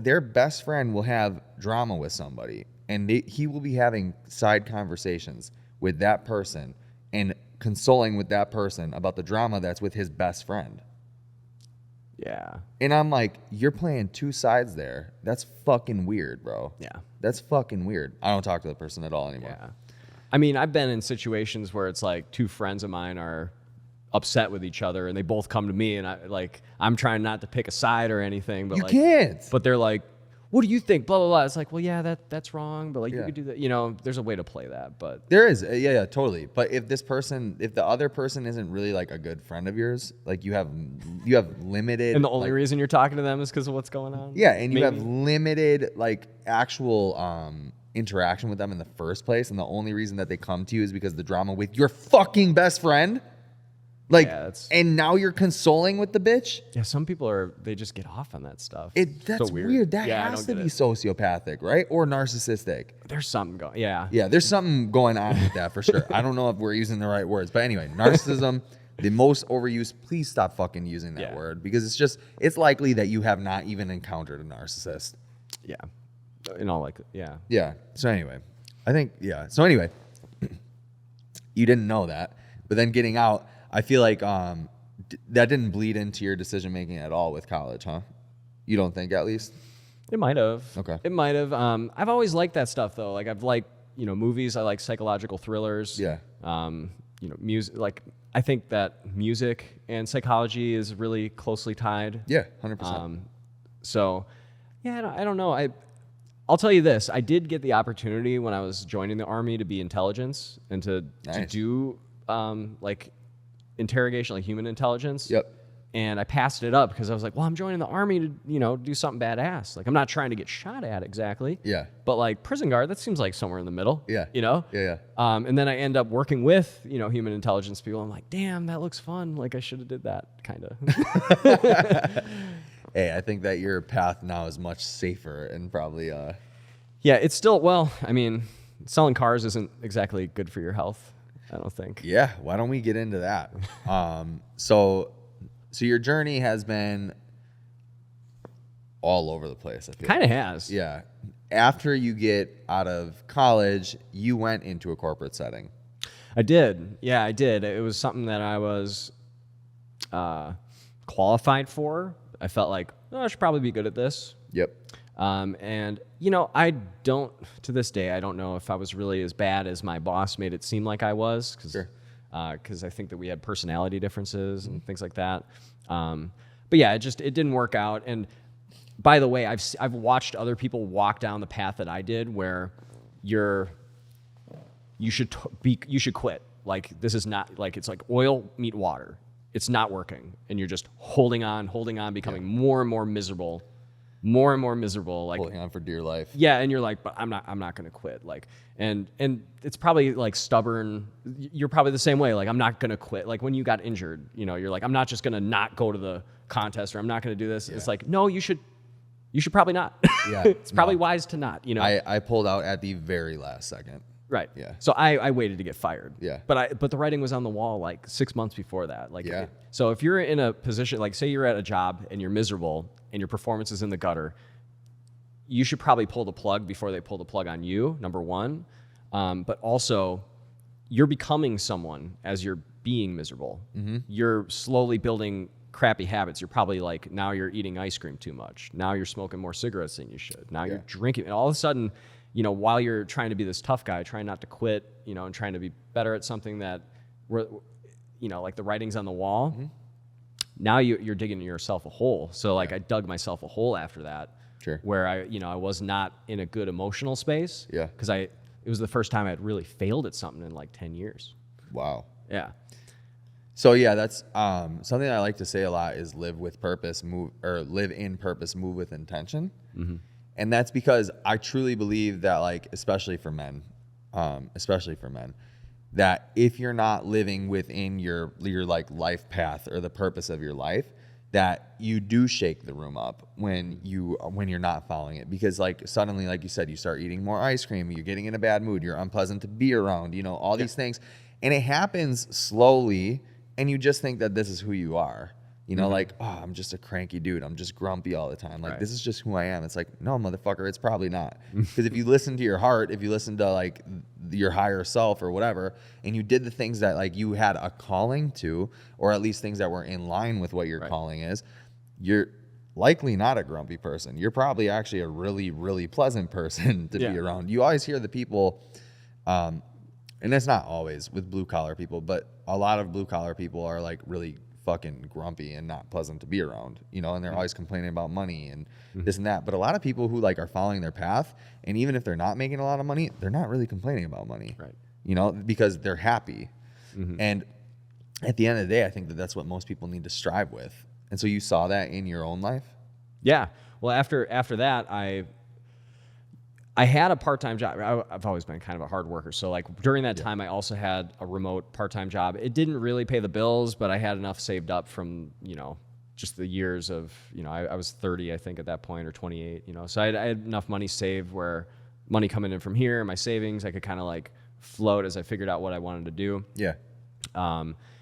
their best friend will have drama with somebody. And he will be having side conversations with that person and consoling with that person about the drama that's with his best friend. Yeah. And I'm like, you're playing two sides there. That's fucking weird, bro. Yeah. That's fucking weird. I don't talk to the person at all anymore. Yeah. I mean, I've been in situations where it's like two friends of mine are upset with each other and they both come to me and I'm trying not to pick a side or anything, but You can't. But they're like, what do you think? Blah, blah, blah. It's like, well, yeah, that's wrong, but like Yeah. you could do that. You know, there's a way to play that, but There is. Yeah, totally. But if the other person isn't really like a good friend of yours, like you have limited. and the only like, reason you're talking to them is because of what's going on. Yeah, and you maybe. have limited like actual interaction with them in the first place, and the only reason that they come to you is because of the drama with your fucking best friend. Like, Yeah, and now you're consoling with the bitch. Yeah, some people they just get off on that stuff. That's So weird. That Yeah, I has don't to get be it. sociopathic, right? Or narcissistic. There's something going. Yeah. Yeah, there's something going on with that for sure. I don't know if we're using the right words, but anyway, narcissism, the most overused. Please stop fucking using that Yeah. word because it's likely that you have not even encountered a narcissist. Yeah. In all yeah. Yeah. So anyway, So anyway, you didn't know that, but then getting out, I feel like that didn't bleed into your decision making at all with college, huh? You don't think, at least? It might have. Okay. It might have. I've always liked that stuff though. Like I've liked, movies. I like psychological thrillers. Yeah. Music. Like I think that music and psychology is really closely tied. Yeah, 100%. So, yeah, I don't know. I'll tell you this. I did get the opportunity when I was joining the Army to be intelligence and to Nice. do like interrogation, like human intelligence. Yep. And I passed it up because I was like, well, I'm joining the Army to, do something badass. Like, I'm not trying to get shot at exactly. Yeah. But like prison guard, that seems like somewhere in the middle. Yeah. Yeah. And then I end up working with, human intelligence people. I'm like, damn, that looks fun. Like I should have did that kind of. Hey, I think that your path now is much safer and probably Yeah, it's still, I mean, selling cars isn't exactly good for your health, I don't think. Yeah, why don't we get into that? So your journey has been all over the place, I feel. Kind of has. Yeah. After you get out of college, you went into a corporate setting. I did. Yeah, I did. It was something that I was qualified for. I felt like, I should probably be good at this. Yep. And, I don't, to this day, I don't know if I was really as bad as my boss made it seem like I was. Sure. Because I think that we had personality differences and things like that. But yeah, it didn't work out. And by the way, I've watched other people walk down the path that I did where you should quit. Like this is not like, it's like oil meet water. It's not working. And you're just holding on, becoming more and more miserable. Like Holding on for dear life. yeah, and you're like, but I'm not going to quit. Like, and it's probably like stubborn. You're probably the same way. Like, I'm not going to quit. Like when you got injured, you're like, I'm not just going to not go to the contest or I'm not going to do this. Yeah. It's like, no, you should probably not. Yeah, it's probably wise to not. I pulled out at the very last second. Right. Yeah. So I waited to get fired. Yeah. But the writing was on the wall like 6 months before that. Like, yeah. So if you're in a position, like say you're at a job and you're miserable and your performance is in the gutter, you should probably pull the plug before they pull the plug on you, number one. But also, you're becoming someone as you're being miserable. Mm-hmm. You're slowly building crappy habits. You're probably like, now you're eating ice cream too much. Now you're smoking more cigarettes than you should. Now you're drinking. And all of a sudden, while you're trying to be this tough guy, trying not to quit, and trying to be better at something that, like the writing's on the wall, mm-hmm. Now you're digging yourself a hole. So like I dug myself a hole after that. Sure. Where I was not in a good emotional space. Yeah. Because it was the first time I'd really failed at something in like 10 years. Wow. Yeah. So yeah, that's something I like to say a lot is live with purpose, live in purpose, move with intention. Mm-hmm. And that's because I truly believe that, like, especially for men, that if you're not living within your like life path or the purpose of your life, that you do shake the room up when you're not following it, because like suddenly, like you said, you start eating more ice cream, you're getting in a bad mood, you're unpleasant to be around, all these things, and it happens slowly, and you just think that this is who you are. Mm-hmm. Like, oh, I'm just a cranky dude. I'm just grumpy all the time. Like, This is just who I am. It's like, no, motherfucker, it's probably not. Because if you listen to your heart, if you listen to like your higher self or whatever, and you did the things that like you had a calling to, or at least things that were in line with what your calling is, you're likely not a grumpy person. You're probably actually a really, really pleasant person to be around. You always hear the people, and it's not always with blue collar people, but a lot of blue collar people are like really fucking grumpy and not pleasant to be around, you know, and they're always complaining about money and this and that. But a lot of people who like are following their path, and even if they're not making a lot of money, they're not really complaining about money, right? You know, because they're happy. And at the end of the day, I think that that's what most people need to strive with. And so you saw that in your own life? Yeah. Well, after that, I had a part-time job. I've always been kind of a hard worker. So like during that time, I also had a remote part-time job. It didn't really pay the bills, but I had enough saved up from, you know, just the years of, you know, I was 30, I think at that point, or 28, you know. So I had enough money saved where money coming in from here, my savings, I could kind of like float as I figured out what I wanted to do. Yeah.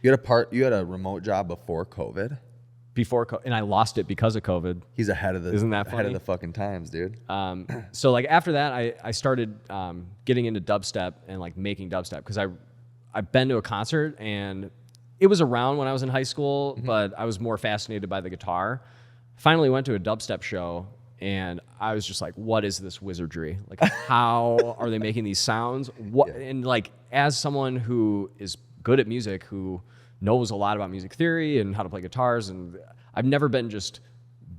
You had a remote job before COVID? And I lost it because of COVID. He's ahead of the Isn't that funny? ahead of the fucking times, dude. So like after that, I started getting into dubstep and like making dubstep because I've been to a concert and it was around when I was in high school, but I was more fascinated by the guitar. Finally went to a dubstep show and I was just like, what is this wizardry? Like, how are they making these sounds? And like, as someone who is good at music, who knows a lot about music theory and how to play guitars, and I've never been just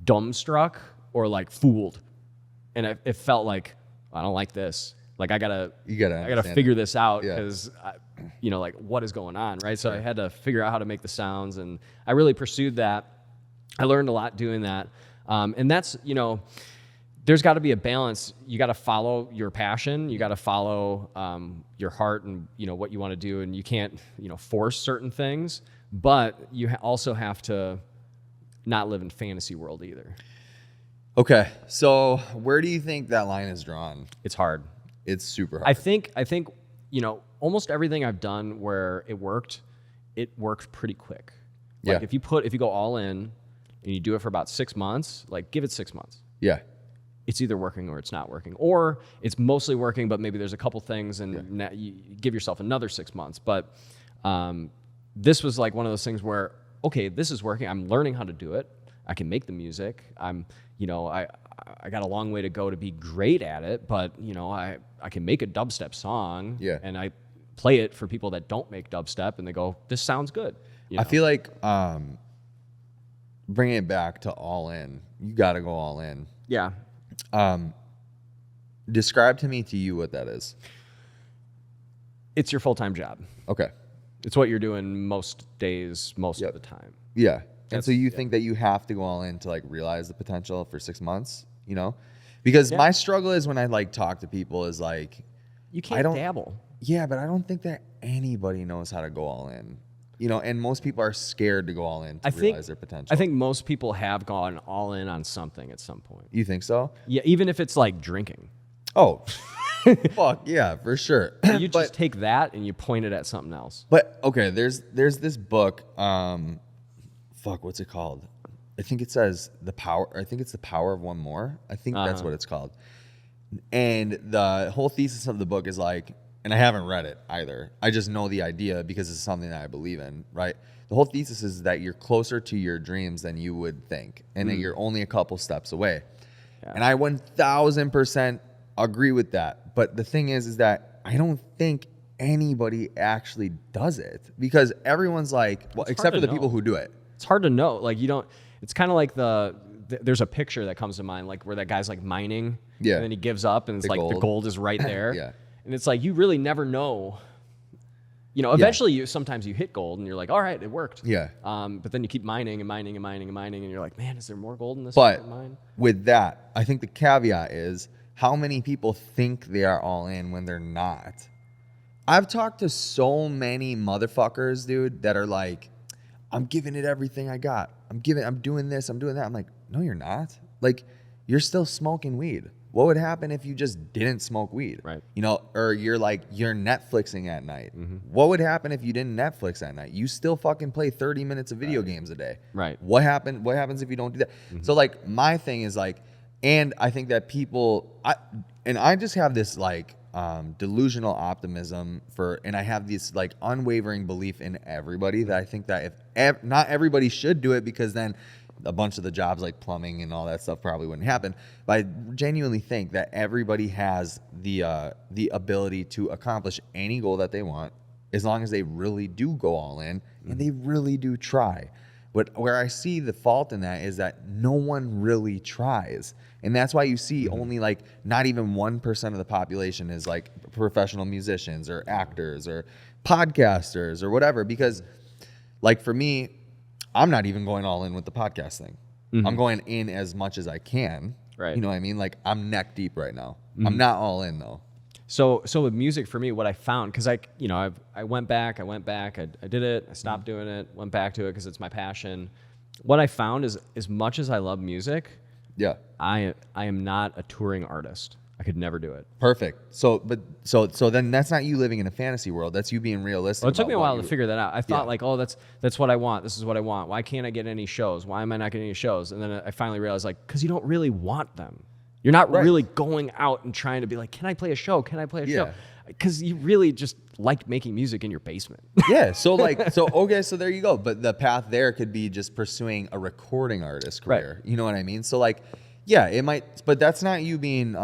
dumbstruck or like fooled. And it felt like, I don't like this. Like I gotta figure this out because, you know, like what is going on, right? So I had to figure out how to make the sounds, and I really pursued that. I learned a lot doing that, and that's, you know, there's got to be a balance. You got to follow your passion. You got to follow your heart and, you know, what you want to do. And you can't, you know, force certain things, but you also have to not live in fantasy world either. Okay. So where do you think that line is drawn? It's hard. It's super hard. I think, you know, almost everything I've done where it worked pretty quick. Like if you go all in and you do it for about 6 months, like give it 6 months. Yeah. It's either working or it's not working, or it's mostly working, but maybe there's a couple things, and you give yourself another 6 months. But this was like one of those things where, okay, this is working. I'm learning how to do it. I can make the music. You know, I got a long way to go to be great at it, but you know, I can make a dubstep song, and I play it for people that don't make dubstep, and they go, "This sounds good." You know? I feel like bringing it back to all in. You got to go all in. Yeah. Describe to you what that is. It's your full-time job. Okay. It's what you're doing most days, most of the time. Yeah. And so you think that you have to go all in to like realize the potential for 6 months, you know? Because my struggle is when I like talk to people is like, you can't dabble. Yeah, but I don't think that anybody knows how to go all in. You know, and most people are scared to go all in to realize their potential. I think most people have gone all in on something at some point. You think so? Yeah, even if it's like drinking. Oh, fuck yeah, for sure. You just take that and you point it at something else. But okay, there's this book. What's it called? I think it says The Power. I think it's The Power of One More. I think that's what it's called. And the whole thesis of the book is like, and I haven't read it either. I just know the idea because it's something that I believe in, right? The whole thesis is that you're closer to your dreams than you would think, and that you're only a couple steps away. Yeah. And I 1000% agree with that. But the thing is that I don't think anybody actually does it, because everyone's like, well, except for the people who do it. It's hard to know. Like, you don't, it's kind of like there's a picture that comes to mind, like where that guy's like mining, and then he gives up, and it's like the gold is right there. And it's like, you really never know. You know, eventually sometimes you hit gold and you're like, all right, it worked. Yeah. But then you keep mining and mining and mining and mining, and you're like, man, is there more gold in this mine? With that, I think the caveat is how many people think they are all in when they're not. I've talked to so many motherfuckers, dude, that are like, I'm giving it everything I got. I'm doing this, I'm doing that. I'm like, no, you're not. Like, you're still smoking weed. What would happen if you just didn't smoke weed? Right. You know, or you're Netflixing at night. Mm-hmm. What would happen if you didn't Netflix at night? You still fucking play 30 minutes of video games a day. Right. What happens if you don't do that? Mm-hmm. So like, my thing is like, and I think that I just have this like delusional optimism and I have this like unwavering belief in everybody that I think that if not everybody should do it, because then a bunch of the jobs like plumbing and all that stuff probably wouldn't happen. But I genuinely think that everybody has the ability to accomplish any goal that they want as long as they really do go all in and they really do try. But where I see the fault in that is that no one really tries. And that's why you see only like not even 1% of the population is like professional musicians or actors or podcasters or whatever. Because like for me, I'm not even going all in with the podcast thing. I'm going in as much as I can. Right. You know what I mean? Like I'm neck deep right now. I'm not all in though. So with music for me, what I found, because I went back, I did it, I stopped doing it, went back to it because it's my passion. What I found is, as much as I love music, Yeah. I am not a touring artist. I could never do it. Perfect. So then that's not you living in a fantasy world. That's you being realistic. Well, it took me a while to figure that out. I thought like, oh, that's what I want. This is what I want. Why can't I get any shows? Why am I not getting any shows? And then I finally realized like, because you don't really want them. You're not really going out and trying to be like, can I play a show? Can I play a show? Because you really just like making music in your basement. Yeah. So okay. So there you go. But the path there could be just pursuing a recording artist career. Right. You know what I mean? So like, yeah, it might, but that's not you being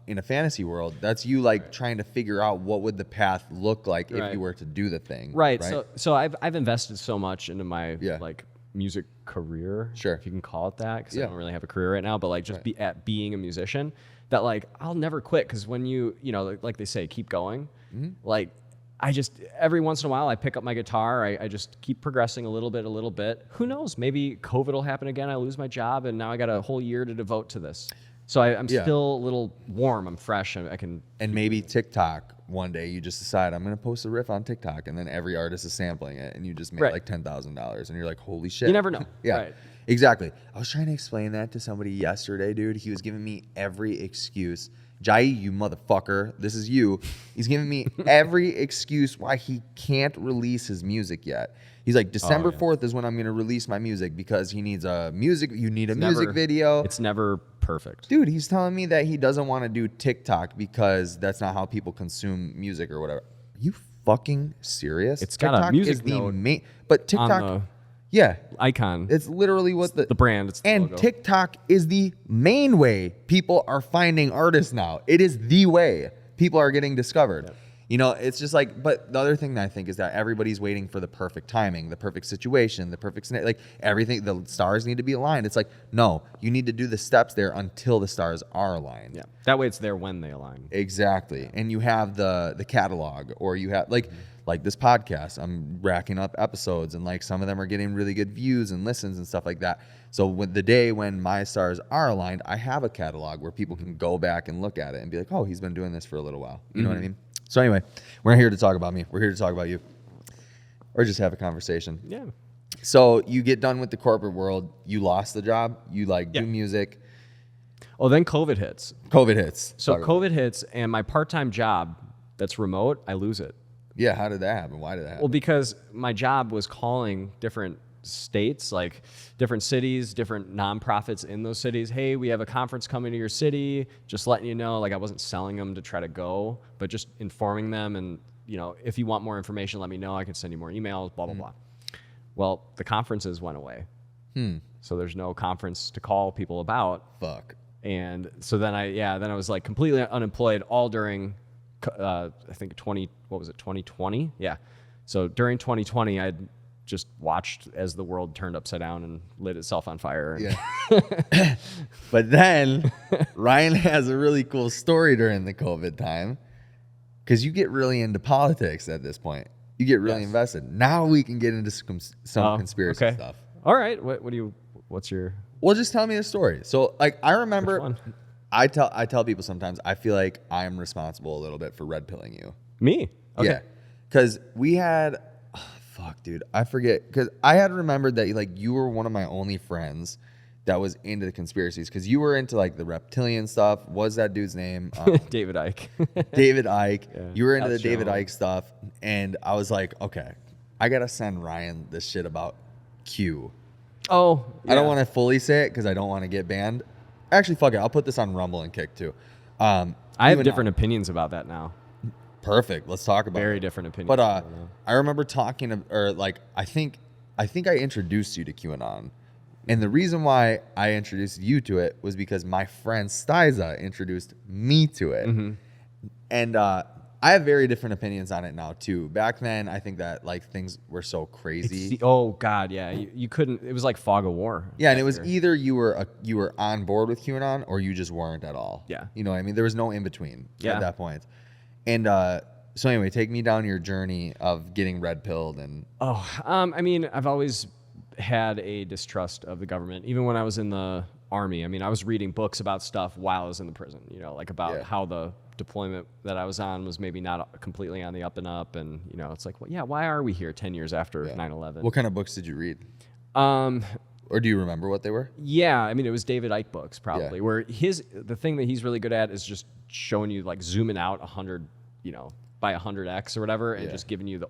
in a fantasy world. That's you like trying to figure out what would the path look like if you were to do the thing. Right. So I've invested so much into my like music career, if you can call it that, because I don't really have a career right now, but like just being a musician, that like I'll never quit, because when you know, like they say, keep going. Like I just, every once in a while I pick up my guitar, I just keep progressing a little bit. Who knows, maybe COVID will happen again, I lose my job, and now I got a whole year to devote to this. So I'm still a little warm, I'm fresh, I can. And maybe TikTok, one day you just decide, I'm going to post a riff on TikTok, and then every artist is sampling it, and you just make like $10,000, and you're like, holy shit. You never know. Exactly. I was trying to explain that to somebody yesterday, dude. He was giving me every excuse. Jai, you motherfucker, this is you. He's giving me every excuse why he can't release his music yet. He's like, December 4th is when I'm going to release my music, because he needs a music. You need a music video. It's never perfect. Dude, he's telling me that he doesn't want to do TikTok because that's not how people consume music or whatever. Are you fucking serious? It's got TikTok a music is the main, but TikTok, icon. It's literally what the brand. It's the logo. TikTok is the main way people are finding artists now. It is the way people are getting discovered. Yep. You know, it's just like, but the other thing that I think is that everybody's waiting for the perfect timing, the perfect situation, the perfect, like everything, the stars need to be aligned. It's like, no, you need to do the steps there until the stars are aligned. Yeah. That way it's there when they align. Exactly. Yeah. And you have the catalog, or you have like this podcast, I'm racking up episodes, and like some of them are getting really good views and listens and stuff like that. So when the day when my stars are aligned, I have a catalog where people can go back and look at it and be like, oh, he's been doing this for a little while. You know what I mean? So anyway, we're not here to talk about me. We're here to talk about you, or just have a conversation. Yeah. So you get done with the corporate world. You lost the job. You do music. Oh, then COVID hits. So COVID hits, and my part-time job that's remote, I lose it. Yeah. How did that happen? Why did that happen? Well, because my job was calling different states, like different cities, different nonprofits in those cities. Hey, we have a conference coming to your city. Just letting you know. Like I wasn't selling them to try to go, but just informing them. And if you want more information, let me know. I can send you more emails. Blah blah blah. Well, the conferences went away, so there's no conference to call people about. Fuck. And so then I was like completely unemployed all during, I think 2020? Yeah. So during 2020, I'd just watched as the world turned upside down and lit itself on fire. Yeah. But then Ryan has a really cool story during the COVID time, because you get really into politics at this point. You get really invested. Now we can get into some conspiracy stuff. All right. What's your... Well, just tell me the story. So like, I remember, I tell people sometimes, I feel like I'm responsible a little bit for red pilling you. Me? Okay. Yeah. Because we had... Fuck, dude. I forget, because I had remembered that like you were one of my only friends that was into the conspiracies, because you were into like the reptilian stuff. What's that dude's name? David Icke. David Icke. Yeah, you were into the David Icke stuff, and I was like, okay, I gotta send Ryan this shit about Q. Oh, yeah. I don't want to fully say it because I don't want to get banned. Actually, fuck it. I'll put this on Rumble and Kick too. I have different opinions about that now. Perfect. Let's talk about very different opinions. But I remember talking to, or like I think I introduced you to QAnon And the reason why I introduced you to it was because my friend Stiza introduced me to it. Mm-hmm. And I have very different opinions on it now too. Back then, I think that like things were so crazy. Oh God, yeah, you couldn't. It was like fog of war. Yeah, and it was either you were on board with QAnon or you just weren't at all. Yeah, you know what I mean. There was no in between at that point. And so anyway, take me down your journey of getting red pilled and. I mean, I've always had a distrust of the government, even when I was in the Army. I mean, I was reading books about stuff while I was in the prison. You know, like about how the deployment that I was on was maybe not completely on the up and up, and you know, it's like, well, yeah, why are we here 10 years after 9/11? What kind of books did you read? Or do you remember what they were? Yeah, I mean, it was David Icke books probably. Where the thing that he's really good at is just showing you like zooming out 100, you know, by 100x or whatever, and just giving you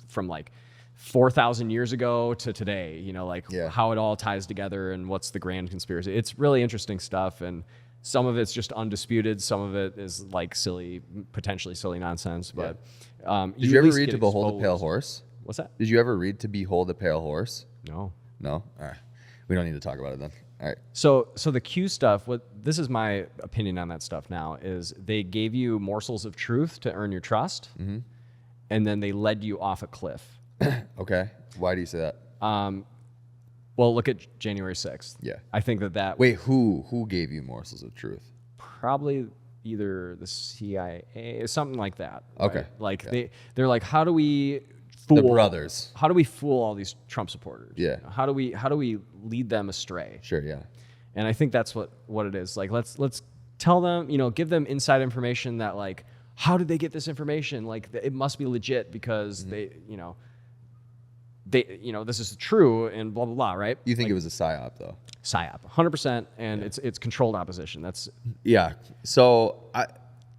from like 4,000 years ago to today, you know, like how it all ties together and what's the grand conspiracy. It's really interesting stuff, and some of it's just undisputed. Some of it is like silly, potentially silly nonsense. But did you ever read To Behold a Pale Horse? What's that? Did you ever read To Behold a Pale Horse? No. All right. We don't need to talk about it then. All right. So the Q stuff, this is my opinion on that stuff now, is they gave you morsels of truth to earn your trust, and then they led you off a cliff. Okay. Why do you say that? Well, look at January 6th. Yeah. I think that... Wait, who gave you morsels of truth? Probably either the CIA, something like that. Okay. Right? Like they're like, how do we fool... The brothers. How do we fool all these Trump supporters? Yeah. You know, how do we lead them astray? Sure, yeah. And I think that's what it is. Like, let's tell them, you know, give them inside information that like, how did they get this information? Like, it must be legit because they, you know, this is true and blah, blah, blah, right? You think it was a psyop, though? Psyop, 100%, and it's controlled opposition. That's... Yeah, so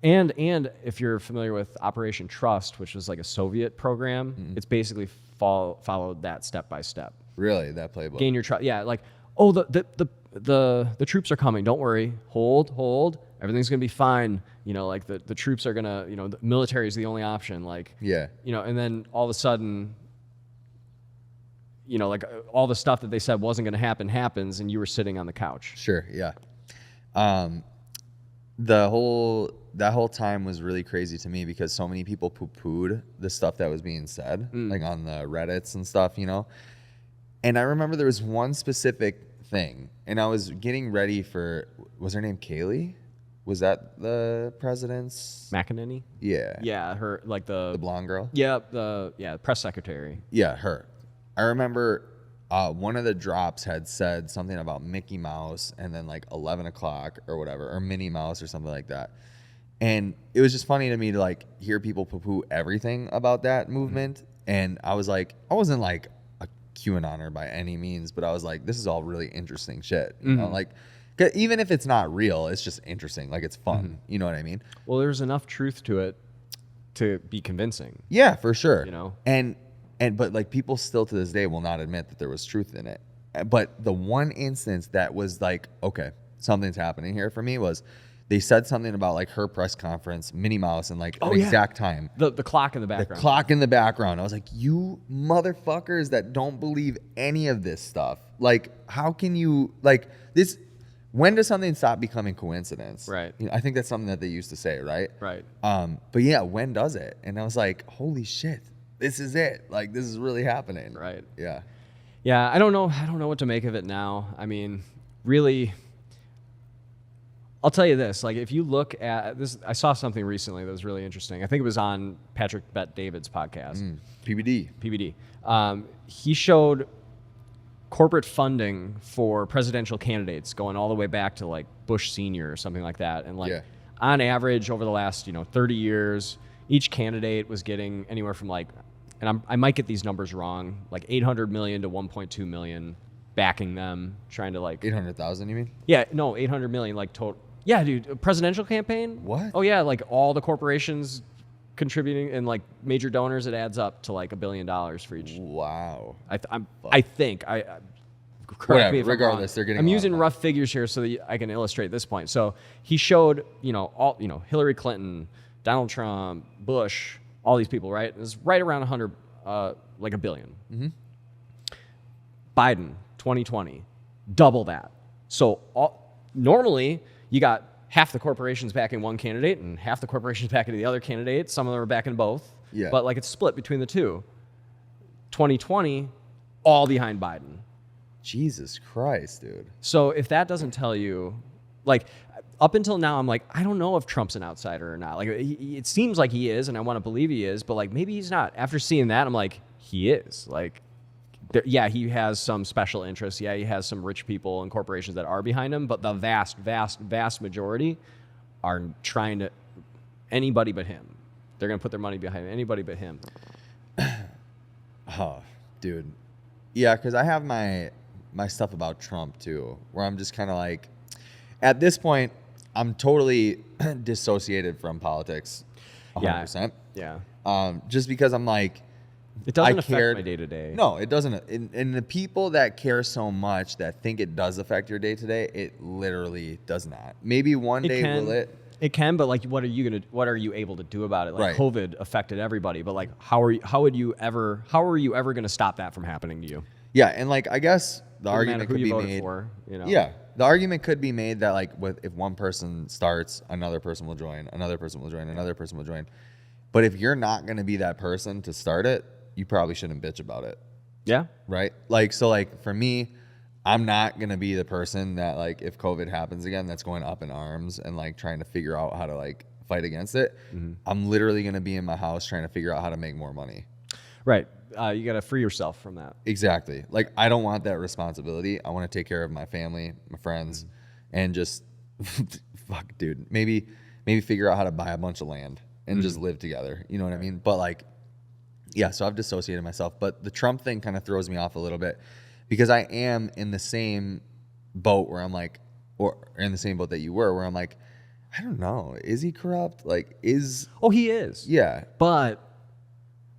And if you're familiar with Operation Trust, which was like a Soviet program, it's basically followed that step by step. Really? That playbook? Gain your trust. Yeah, like, oh, the troops are coming. Don't worry. Hold. Everything's going to be fine. You know, like the troops are going to, you know, the military is the only option. Like, you know, and then all of a sudden... You know, like all the stuff that they said wasn't going to happen happens, and you were sitting on the couch. Sure, yeah. That whole time was really crazy to me because so many people poo-pooed the stuff that was being said, like on the Reddits and stuff, you know. And I remember there was one specific thing, and I was getting ready for, was her name Kaylee? Was that the president's? McEnany? Yeah. Yeah, her, like the blonde girl? Yeah, press secretary. Yeah, her. I remember one of the drops had said something about Mickey Mouse and then like 11 o'clock or whatever, or Minnie Mouse or something like that. And it was just funny to me to like hear people poo-poo everything about that movement. And I was like, I wasn't like a QAnoner by any means, but I was like, this is all really interesting shit. You know? Like, even if it's not real, it's just interesting. Like, it's fun. You know what I mean? Well, there's enough truth to it to be convincing. Yeah, for sure. You know? But like people still to this day will not admit that there was truth in it. But the one instance that was like, okay, something's happening here for me was they said something about like her press conference, Minnie Mouse, and like an exact time. The clock in the background. The clock in the background. I was like, you motherfuckers that don't believe any of this stuff. Like, how can you, like, this, when does something stop becoming coincidence? Right. You know, I think that's something that they used to say, right? Right. But yeah, when does it? And I was like, holy shit. This is it. Like, this is really happening. Right. Yeah. Yeah, I don't know what to make of it now. I mean, really, I'll tell you this. Like, if you look at this, I saw something recently that was really interesting. I think it was on Patrick Bet-David's podcast. PBD. He showed corporate funding for presidential candidates going all the way back to, like, Bush Sr. or something like that. And, like, on average, over the last, 30 years, each candidate was getting anywhere from, like, and I might get these numbers wrong, like 800 million to 1.2 million backing them, trying to like 800,000, you mean? Yeah, no, 800 million, like total. Yeah, dude, a presidential campaign? What? Oh yeah, like all the corporations contributing and like major donors, it adds up to like $1 billion for each. Wow. I think correct me if regardless, they're getting. I'm using rough figures here so that I can illustrate this point. So he showed, Hillary Clinton, Donald Trump, Bush, all these people, right? It's right around 100, like $1 billion. Biden, 2020, double that. So normally you got half the corporations backing one candidate and half the corporations backing the other candidate. Some of them are backing both. Yeah. But like it's split between the two. 2020, all behind Biden. Jesus Christ, dude. So if that doesn't tell you, like, up until now, I'm like, I don't know if Trump's an outsider or not. Like, it seems like he is, and I want to believe he is, but like maybe he's not. After seeing that, I'm like, he is. Like, yeah, he has some special interests. Yeah, he has some rich people and corporations that are behind him, but the vast, vast, vast majority are trying to anybody but him. They're going to put their money behind anybody but him. Oh, dude. Yeah, because I have my stuff about Trump too, where I'm just kind of like, at this point, I'm totally dissociated from politics 100%. Yeah. Just because I'm like, it doesn't affect my day-to-day. No, it doesn't. And the people that care so much that think it does affect your day-to-day, it literally does not. Maybe one day will it. It can, but like, what are you able to do about it? Like, right. COVID affected everybody, but like, how are you ever going to stop that from happening to you? Yeah, and like, I guess the argument could be made. Yeah, the argument could be made that like, if one person starts, another person will join, another person will join, another person will join. But if you're not going to be that person to start it, you probably shouldn't bitch about it. Yeah. Right. Like, so like for me, I'm not going to be the person that like, if COVID happens again, that's going up in arms and like trying to figure out how to like fight against it. Mm-hmm. I'm literally going to be in my house trying to figure out how to make more money. Right. You got to free yourself from that. Exactly. Like, I don't want that responsibility. I want to take care of my family, my friends, and just fuck, dude, maybe figure out how to buy a bunch of land and just live together. You know what I mean? But like, yeah, so I've dissociated myself, but the Trump thing kind of throws me off a little bit because I am in the same boat where I'm like, or in the same boat that you were, where I'm like, I don't know, is he corrupt? Like, Oh, he is. Yeah. But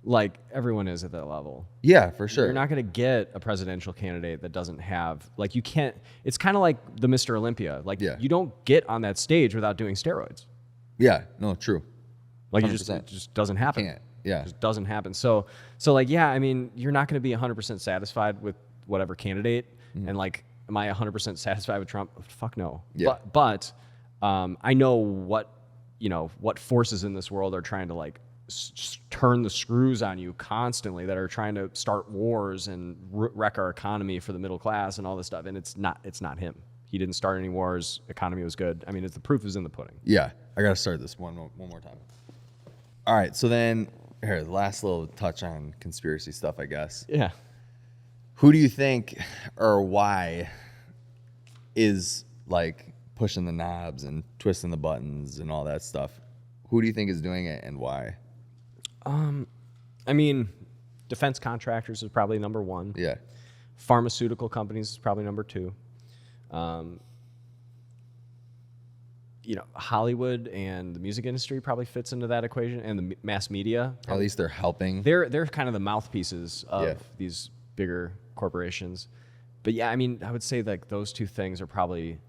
like, everyone is at that level. Yeah, for sure. You're not going to get a presidential candidate that doesn't have, like, you can't, it's kind of like the Mr. Olympia. Like, you don't get on that stage without doing steroids. Yeah, no, true. Like, it just doesn't happen. Can't. Yeah. It just doesn't happen. So like, yeah, I mean, you're not going to be 100% satisfied with whatever candidate. And like, am I 100% satisfied with Trump? Fuck no. Yeah. But I know what forces in this world are trying to like turn the screws on you constantly, that are trying to start wars and wreck our economy for the middle class and all this stuff. And it's not him. He didn't start any wars. Economy was good. I mean, the proof is in the pudding. Yeah. I got to start this one more time. All right. So then, here, the last little touch on conspiracy stuff, I guess. Yeah. Who do you think, or why, is like pushing the knobs and twisting the buttons and all that stuff? Who do you think is doing it, and why? I mean, defense contractors is probably number one. Yeah. Pharmaceutical companies is probably number two. Hollywood and the music industry probably fits into that equation, and the mass media. At least they're helping. They're kind of the mouthpieces of these bigger corporations. But yeah, I mean, I would say like those two things are probably.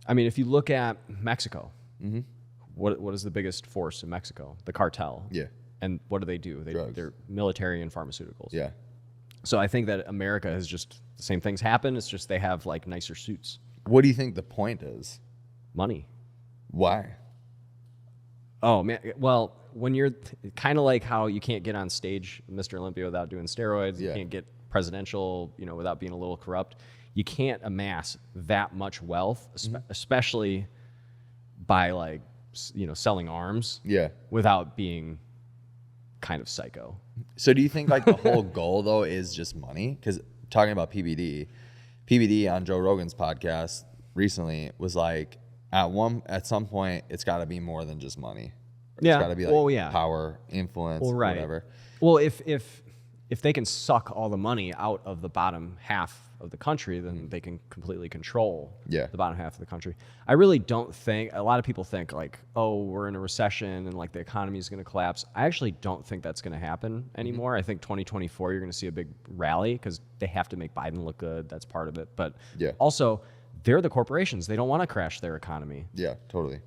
I mean, if you look at Mexico, what is the biggest force in Mexico? The cartel. Yeah. And what do? They're military and pharmaceuticals. Yeah. So I think that America has just the same things happen. It's just they have like nicer suits. What do you think the point is? Money. Why? Oh man, well, when you're kind of like how you can't get on stage, Mr. Olympia, without doing steroids, you can't get presidential, without being a little corrupt. You can't amass that much wealth, especially by like, selling arms. Yeah. Without being kind of psycho. So do you think like the whole goal though is just money? Because talking about PBD on Joe Rogan's podcast recently was like, at some point it's got to be more than just money. It's got to be like power, influence, whatever. Well, if they can suck all the money out of the bottom half of the country, then they can completely control the bottom half of the country. I really don't think, a lot of people think like, oh, we're in a recession and like the economy is going to collapse. I actually don't think that's going to happen anymore. I think 2024, you're going to see a big rally because they have to make Biden look good. That's part of it. But also, they're the corporations. They don't want to crash their economy. Yeah, totally.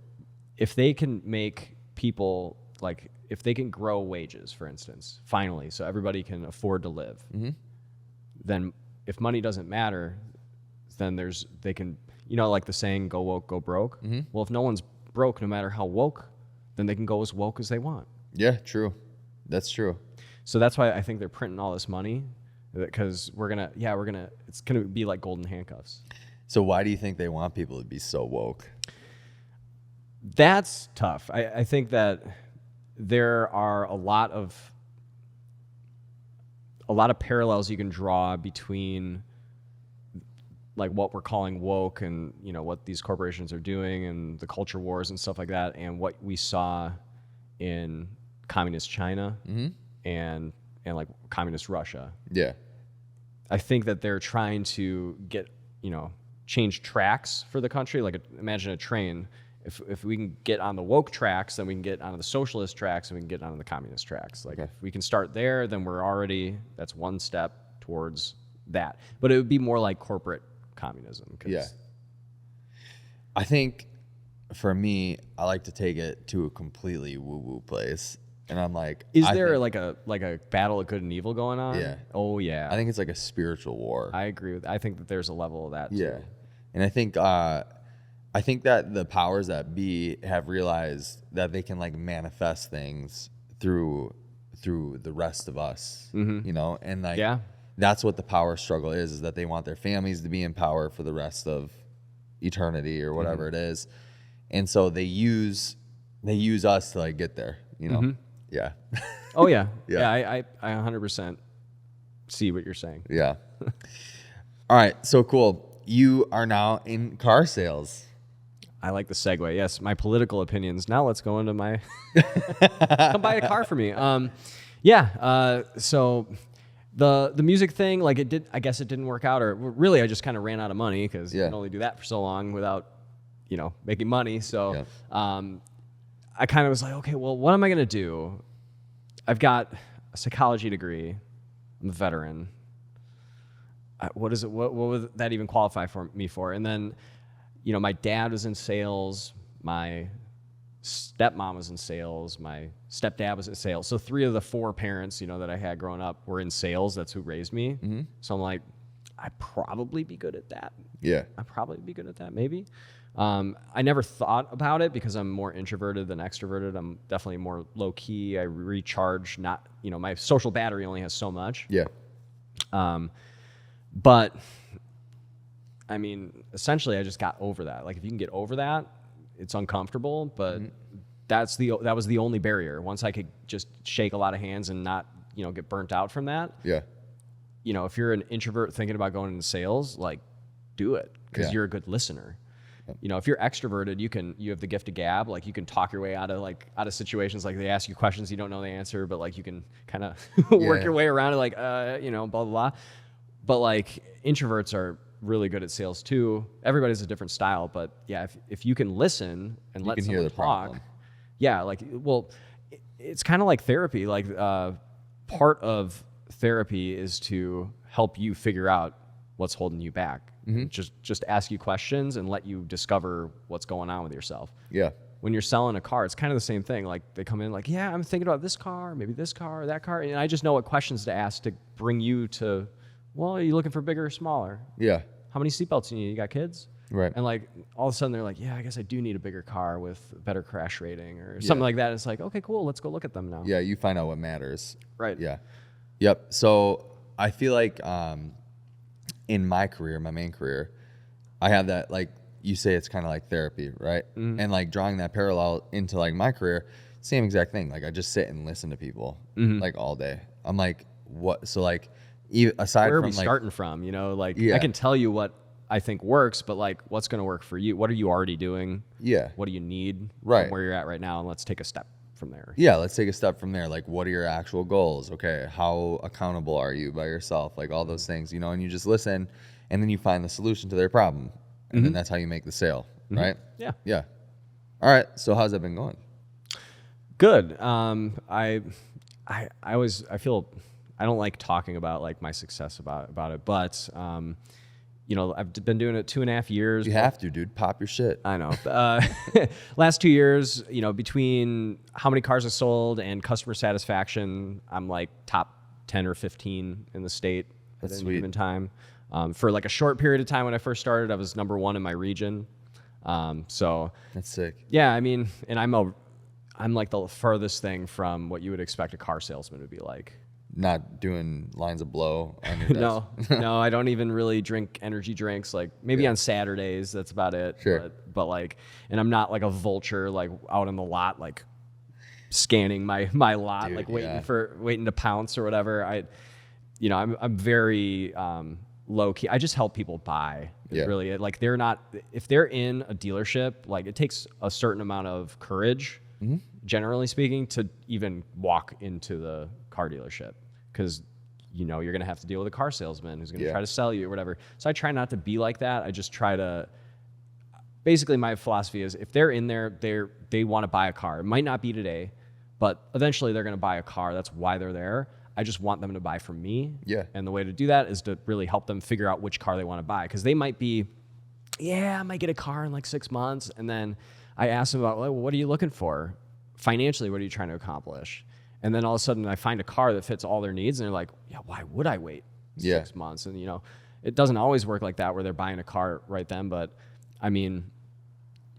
If they can make people, like, if they can grow wages, for instance, finally, so everybody can afford to live, then if money doesn't matter, then they can, like the saying, go woke, go broke. Well, if no one's broke, no matter how woke, then they can go as woke as they want. Yeah, true. That's true. So that's why I think they're printing all this money, because it's gonna be like golden handcuffs. So why do you think they want people to be so woke? That's tough. I think that there are a lot of parallels you can draw between like what we're calling woke and what these corporations are doing and the culture wars and stuff like that, and what we saw in communist China and like communist Russia. Yeah. I think that they're trying to get, change tracks for the country. Like imagine a train. If we can get on the woke tracks, then we can get onto the socialist tracks, and we can get onto the communist tracks. Like if we can start there, then that's one step towards that. But it would be more like corporate communism. Yeah. I think for me, I like to take it to a completely woo-woo place. And I'm like, is there like a battle of good and evil going on? Yeah. Oh yeah. I think it's like a spiritual war. I agree I think that there's a level of that too. Yeah. And I think that the powers that be have realized that they can like manifest things through the rest of us, and like that's what the power struggle is that they want their families to be in power for the rest of eternity or whatever it is. And so they use us to like get there, Yeah. Oh yeah. Yeah. I 100% see what you're saying. Yeah. All right. So cool. You are now in car sales. I like the segue. Yes, my political opinions. Now let's go into my come buy a car for me. So the music thing, like I guess it didn't work out, or really I just kind of ran out of money because you can only do that for so long without making money. So I kind of was like, okay, well, what am I gonna do? I've got a psychology degree. I'm a veteran. What is it? What would that even qualify for me for? And then, my dad was in sales. My stepmom was in sales. My stepdad was in sales. So 3 of the 4 parents, that I had growing up were in sales. That's who raised me. So I'm like, I'd probably be good at that. Yeah. I'd probably be good at that, maybe. I never thought about it because I'm more introverted than extroverted. I'm definitely more low key. I recharge, my social battery only has so much. Yeah. But I mean, essentially I just got over that. Like if you can get over that, it's uncomfortable, but that was the only barrier. Once I could just shake a lot of hands and not, get burnt out from that. Yeah. If you're an introvert thinking about going into sales, like do it because you're a good listener. If you're extroverted, you have the gift of gab. Like you can talk your way out of situations. Like they ask you questions you don't know the answer, but like you can kind of work your way around it. Like blah blah blah. But like introverts are really good at sales too. Everybody's a different style, but yeah, if you can listen and let someone talk, it's kind of like therapy. Like part of therapy is to help you figure out what's holding you back. Just ask you questions and let you discover what's going on with yourself. Yeah. When you're selling a car, it's kind of the same thing. Like they come in like, yeah, I'm thinking about this car, maybe this car or that car. And I just know what questions to ask to bring you to, well, are you looking for bigger or smaller? Yeah. How many seatbelts do you need? You got kids? Right. And like all of a sudden they're like, yeah, I guess I do need a bigger car with better crash rating or something like that. It's like, okay, cool. Let's go look at them now. Yeah. You find out what matters. Right. Yeah. Yep. So I feel like in my career, my main career, I have that, like you say, it's kind of like therapy, right? And like drawing that parallel into like my career, same exact thing. Like I just sit and listen to people like all day. I'm like, what? So like, aside where from are we like, starting from? I can tell you what I think works, but like, what's going to work for you? What are you already doing? Yeah. What do you need? Right. From where you're at right now, and let's take a step from there. Yeah, let's take a step from there. Like, what are your actual goals? Okay, how accountable are you by yourself? Like all those things, and you just listen, and then you find the solution to their problem, and then that's how you make the sale, right? Yeah. Yeah. All right. So how's that been going? Good. I feel I don't like talking about like my success about it, but I've been doing it 2.5 years. You have to, dude. Pop your shit. I know. Last 2 years, between how many cars I sold and customer satisfaction, I'm like top 10 or 15 in the state at any given time. For like a short period of time when I first started, I was number 1 in my region. So that's sick. Yeah, I mean, and I'm like the furthest thing from what you would expect a car salesman to be like. Not doing lines of blow on your desk. No, I don't even really drink energy drinks. Like maybe on Saturdays, that's about it. Sure. But like, and I'm not like a vulture, like out in the lot, like scanning my lot, Dude, like waiting to pounce or whatever. I'm very low key. I just help people buy. Really, like if they're in a dealership, like it takes a certain amount of courage, generally speaking, to even walk into the car dealership. Because you're going to have to deal with a car salesman who's going to try to sell you or whatever. So I try not to be like that. I just try to, basically my philosophy is if they're in there, they want to buy a car. It might not be today, but eventually they're going to buy a car. That's why they're there. I just want them to buy from me. Yeah. And the way to do that is to really help them figure out which car they want to buy. Because they might be, I might get a car in like 6 months. And then I ask them about, well, what are you looking for? Financially, what are you trying to accomplish? And then all of a sudden I find a car that fits all their needs. And they're like, why would I wait 6 months? And, it doesn't always work like that where they're buying a car right then. But I mean,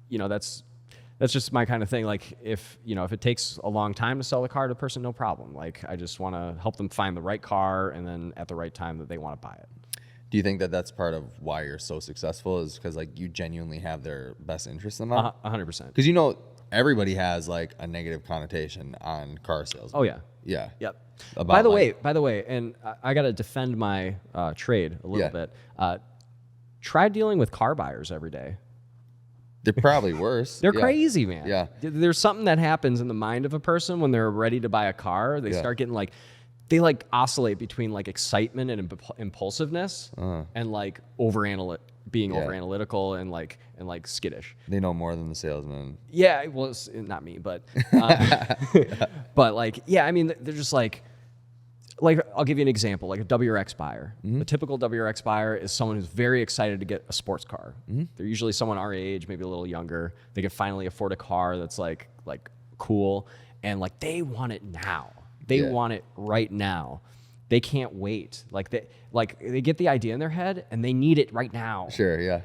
that's just my kind of thing. Like if it takes a long time to sell the car to a person, no problem. Like I just want to help them find the right car and then at the right time that they want to buy it. Do you think that that's part of why you're so successful is because like you genuinely have their best interest in mind? 100%. Because everybody has like a negative connotation on car sales. Oh yeah. Yeah. Yep. By the way, and I got to defend my trade a little bit. Try dealing with car buyers every day. They're probably worse. They're crazy, man. Yeah. There's something that happens in the mind of a person when they're ready to buy a car. They start getting like, they like oscillate between like excitement and impulsiveness and like being over analytical and like skittish. They know more than the salesman. Yeah, well, it's not me, but but like, I mean, they're just like I'll give you an example, like a WRX buyer. A typical WRX buyer is someone who's very excited to get a sports car. They're usually someone our age, maybe a little younger. They can finally afford a car that's like cool, and like they want it now. They want it right now. They can't wait. Like they get the idea in their head and they need it right now. Sure, yeah.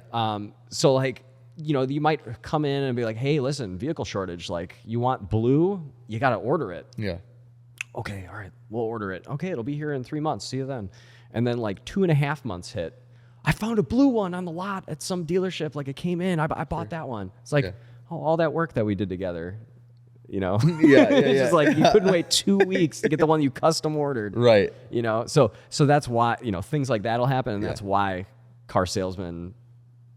So like, you might come in and be like, hey, listen, vehicle shortage. Like you want blue, you got to order it. Yeah. Okay, all right, we'll order it. Okay, it'll be here in 3 months. See you then. And then like 2.5 months hit. I found a blue one on the lot at some dealership. Like it came in. I bought that one. It's like, all that work that we did together. It's just like you couldn't wait 2 weeks to get the one you custom ordered. Right. So that's why, things like that'll happen. And that's why car salesmen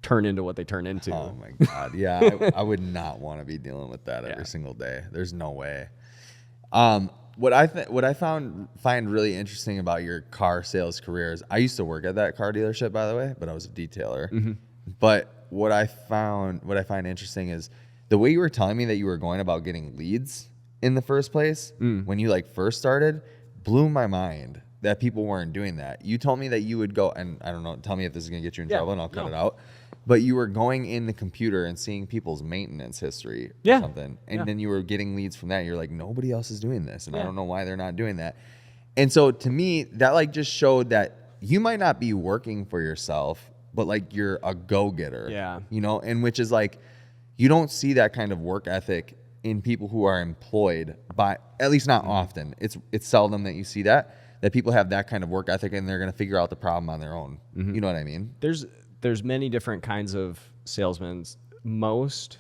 turn into what they turn into. Oh my God. Yeah. I would not want to be dealing with that every single day. There's no way. What I find really interesting about your car sales career is I used to work at that car dealership, by the way, but I was a detailer. But what I find interesting is the way you were telling me that you were going about getting leads in the first place when you like first started blew my mind that people weren't doing that. You told me that you would go, and I don't know, tell me if this is going to get you in trouble and I'll cut it out. But you were going in the computer and seeing people's maintenance history or something. And then you were getting leads from that. And you're like, nobody else is doing this. And I don't know why they're not doing that. And so to me, that like just showed that you might not be working for yourself, but like you're a go-getter. Yeah. And which is like, you don't see that kind of work ethic in people who are employed by, at least not often. It's seldom that you see that people have that kind of work ethic and they're going to figure out the problem on their own. You know what I mean? There's many different kinds of salesmen. Most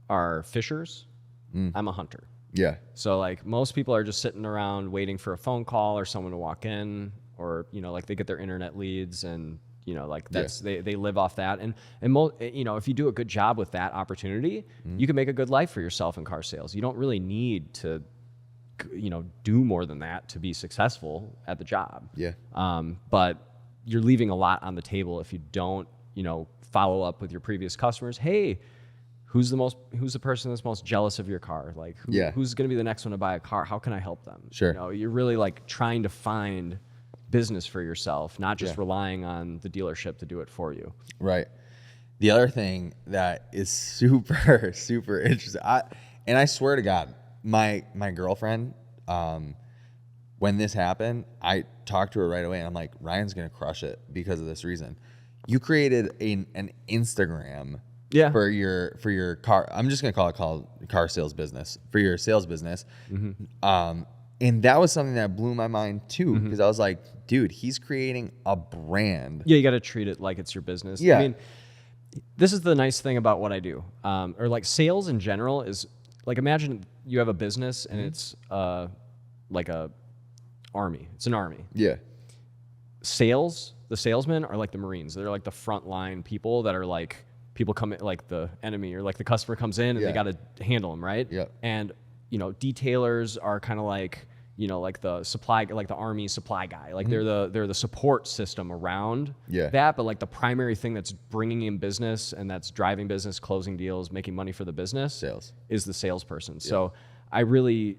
are fishers. I'm a hunter. Yeah. So like most people are just sitting around waiting for a phone call or someone to walk in, or like they get their internet leads and like that's they live off that. And if you do a good job with that opportunity, you can make a good life for yourself in car sales. You don't really need to do more than that to be successful at the job. Yeah. But you're leaving a lot on the table if you don't follow up with your previous customers. Hey, who's the person that's most jealous of your car? Like who's going to be the next one to buy a car? How can I help them? Sure. You're really like trying to find business for yourself, not just relying on the dealership to do it for you. Right. The other thing that is super, super interesting, I swear to God, my girlfriend, when this happened, I talked to her right away, and I'm like, Ryan's gonna crush it because of this reason. You created an Instagram for your car. I'm just gonna call it car sales business, for your sales business. And that was something that blew my mind too, because I was like, dude, he's creating a brand. Yeah, you got to treat it like it's your business. Yeah. I mean, this is the nice thing about what I do, or like sales in general is like, imagine you have a business and it's like a army. It's an army. Yeah. The salesmen are like the Marines. They're like the frontline people that are like, people come in, like the enemy or like the customer comes in and they got to handle them, right? Yeah. And, you know, detailers are kind of like, you know, like the supply, like the army supply guy. Like they're the support system around that. But like the primary thing that's bringing in business and that's driving business, closing deals, making money for the business is the salesperson. Yeah. So I really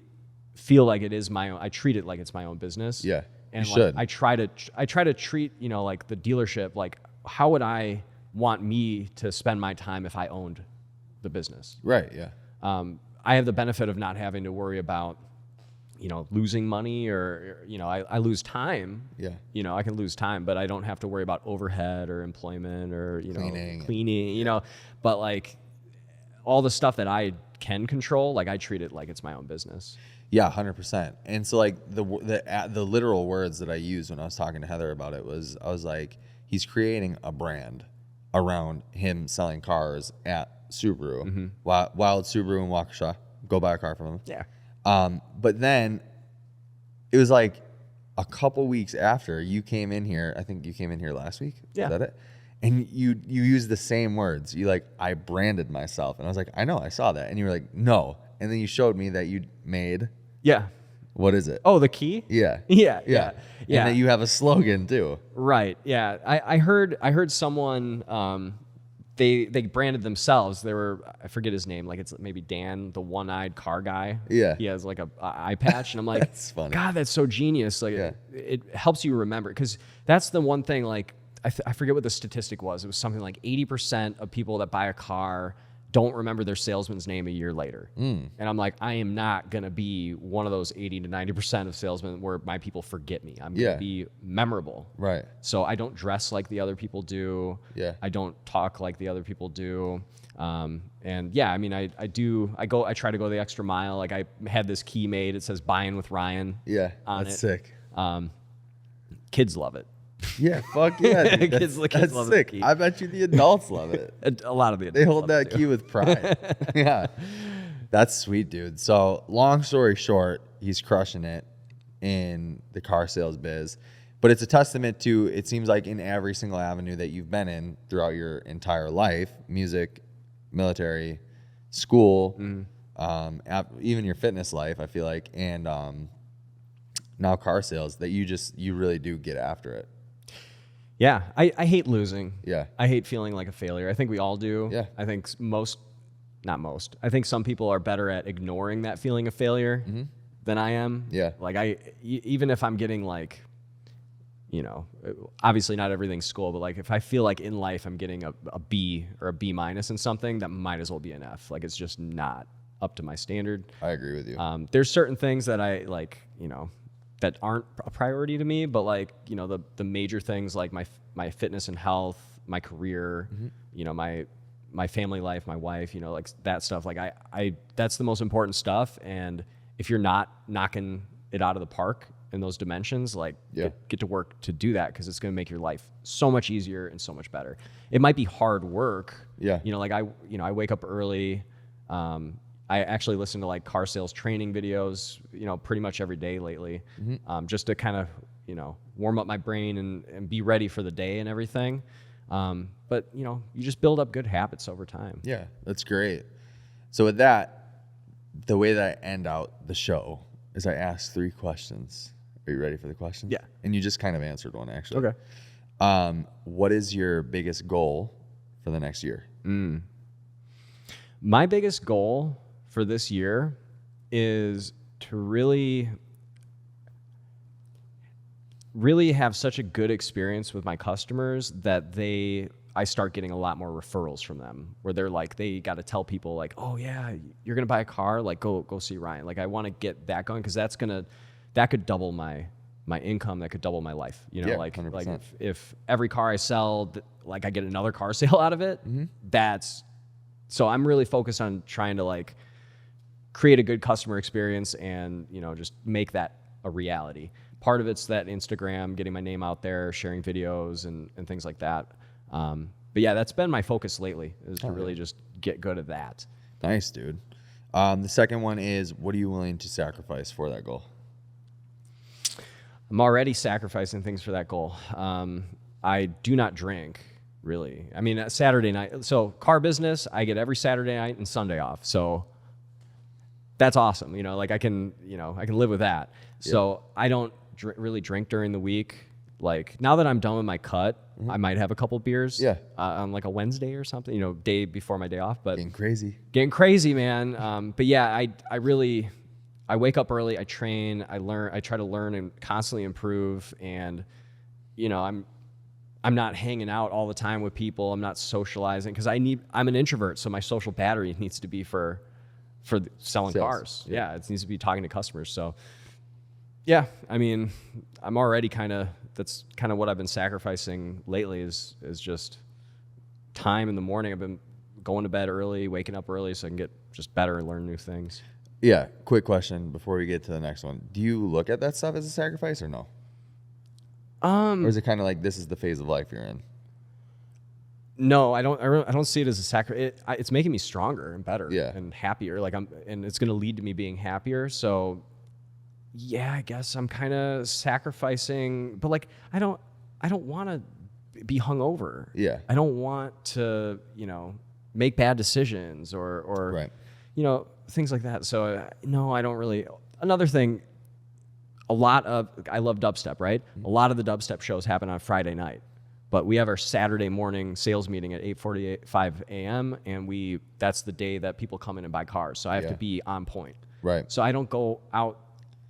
feel like it is my own. I treat it like it's my own business. Yeah. And you like, should. I try to treat, you know, like the dealership, like how would I want me to spend my time if I owned the business? Right. Yeah. I have the benefit of not having to worry about, you know, losing money or, you know, I lose time. Yeah. You know, I can lose time, but I don't have to worry about overhead or employment or, you know, cleaning, you know, but like all the stuff that I can control, like I treat it like it's my own business. Yeah, 100%. And so like the literal words that I used when I was talking to Heather about it was, I was like, he's creating a brand around him selling cars at Subaru, Wild Subaru in Waukesha. Go buy a car from him. Yeah. But then it was like a couple weeks after you came in here. I think you came in here last week. Yeah. Is that it? And you used the same words. You like, I branded myself. And I was like, I know, I saw that. And you were like, no. And then you showed me that you made. Yeah. What is it? Oh, the key? Yeah. Yeah. And that you have a slogan too. Right. Yeah. I heard someone, they branded themselves. They were, I forget his name. Like it's maybe Dan, the one-eyed car guy. Yeah. He has like a eye patch, and I'm like, that's funny. God, that's so genius. Like it helps you remember, because that's the one thing. Like I forget what the statistic was. It was something like 80% of people that buy a car don't remember their salesman's name a year later. And I'm like, I am not going to be one of those 80 to 90% of salesmen where my people forget me. I'm going to be memorable. Right. So I don't dress like the other people do. Yeah. I don't talk like the other people do. And yeah, I mean, I try to go the extra mile. Like I had this key made. It says "Buying with Ryan." Yeah. On that's it. sick. Kids love it. Yeah, fuck yeah. Dude. Kids that's love sick. it. I bet you the adults love it. A lot of the adults they hold love that it too. key with pride. Yeah. That's sweet, dude. So long story short, he's crushing it in the car sales biz. But it's a testament to, it seems like in every single avenue that you've been in throughout your entire life, music, military, school, even your fitness life, I feel like, and now car sales, that you really do get after it. Yeah, I hate losing. Yeah. I hate feeling like a failure. I think we all do. Yeah. I think not most. I think some people are better at ignoring that feeling of failure than I am. Yeah. Like even if I'm getting like, you know, obviously not everything's school, but like if I feel like in life I'm getting a B or a B- in something, that might as well be an F. Like it's just not up to my standard. I agree with you. There's certain things that I like, you know, that aren't a priority to me, but like, you know, the major things like my fitness and health, my career, you know, my family life, my wife, you know, like that stuff. Like I that's the most important stuff. And if you're not knocking it out of the park in those dimensions, like get to work to do that, because it's going to make your life so much easier and so much better. It might be hard work. Yeah. You know, like I wake up early. I actually listen to like car sales training videos, you know, pretty much every day lately, just to kind of, you know, warm up my brain and be ready for the day and everything. But, you know, you just build up good habits over time. Yeah, that's great. So with that, the way that I end out the show is I ask 3 questions. Are you ready for the questions? Yeah. And you just kind of answered one, actually. Okay. What is your biggest goal for the next year? My biggest goal for this year is to really have such a good experience with my customers that I start getting a lot more referrals from them, where they're like, they got to tell people like, oh yeah, you're going to buy a car, like go see Ryan. Like I want to get that going, because that's that could double my income, that could double my life. You know, Yeah, like 100%. if every car I sell, like I get another car sale out of it, so I'm really focused on trying to like create a good customer experience and, you know, just make that a reality. Part of it's that Instagram, getting my name out there, sharing videos and things like that. But yeah, that's been my focus lately, is to really just get good at that. Nice, dude. The second one is, what are you willing to sacrifice for that goal? I'm already sacrificing things for that goal. I do not drink, really. I mean, Saturday night. So car business, I get every Saturday night and Sunday off. So that's awesome. You know, like I can live with that. Yeah. So I don't really drink during the week. Like now that I'm done with my cut, I might have a couple beers on like a Wednesday or something, you know, day before my day off. But getting crazy, man. But yeah, I wake up early, I train, I learn, I try to learn and constantly improve. And, you know, I'm not hanging out all the time with people. I'm not socializing because I'm an introvert. So my social battery needs to be for selling cars. Yeah. It needs to be talking to customers. So yeah, I mean, I'm already that's kind of what I've been sacrificing lately is just time in the morning. I've been going to bed early, waking up early so I can get just better and learn new things. Yeah. Quick question before we get to the next one. Do you look at that stuff as a sacrifice or no? Or is it kind of like this is the phase of life you're in? No, I don't see it as a sacrifice. It's making me stronger and better and happier. And it's going to lead to me being happier. So yeah, I guess I'm kind of sacrificing, but like, I don't want to be hungover. Yeah. I don't want to, you know, make bad decisions or right. You know, things like that. So no, I don't really. Another thing, I love dubstep, right? Mm-hmm. A lot of the dubstep shows happen on Friday night, but we have our Saturday morning sales meeting at 8:45 a.m. and that's the day that people come in and buy cars. So I have to be on point. Right. So I don't go out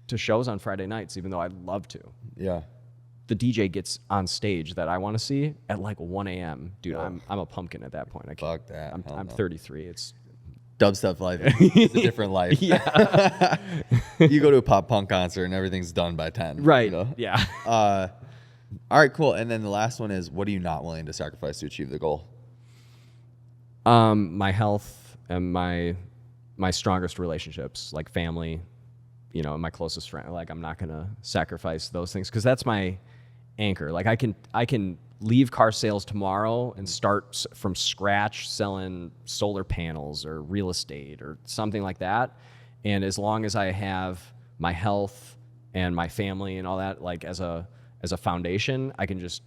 to shows on Friday nights, even though I'd love to. Yeah. The DJ gets on stage that I want to see at like 1 a.m. Dude, I'm a pumpkin at that point. I can't. Fuck that. I'm 33. It's dubstep life. It's a different life. Yeah. You go to a pop punk concert and everything's done by 10. Right. You know? Yeah. All right, cool. And then the last one is, what are you not willing to sacrifice to achieve the goal? My health and my strongest relationships, like family, you know, my closest friend. Like I'm not gonna sacrifice those things because that's my anchor. Like I can leave car sales tomorrow and start from scratch selling solar panels or real estate or something like that. And as long as I have my health and my family and all that, like as a foundation, I can just,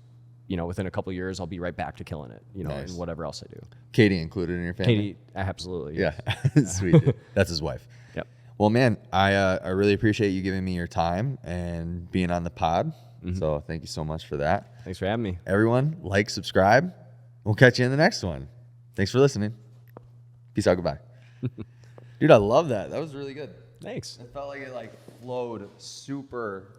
you know, within a couple of years, I'll be right back to killing it, you know, and whatever else I do. Katie included in your family? Katie, absolutely. Yeah. Sweet. Dude. That's his wife. Yep. Well, man, I really appreciate you giving me your time and being on the pod. Mm-hmm. So thank you so much for that. Thanks for having me. Everyone, like, subscribe. We'll catch you in the next one. Thanks for listening. Peace out. Goodbye. Dude, I love that. That was really good. Thanks. It felt like it flowed super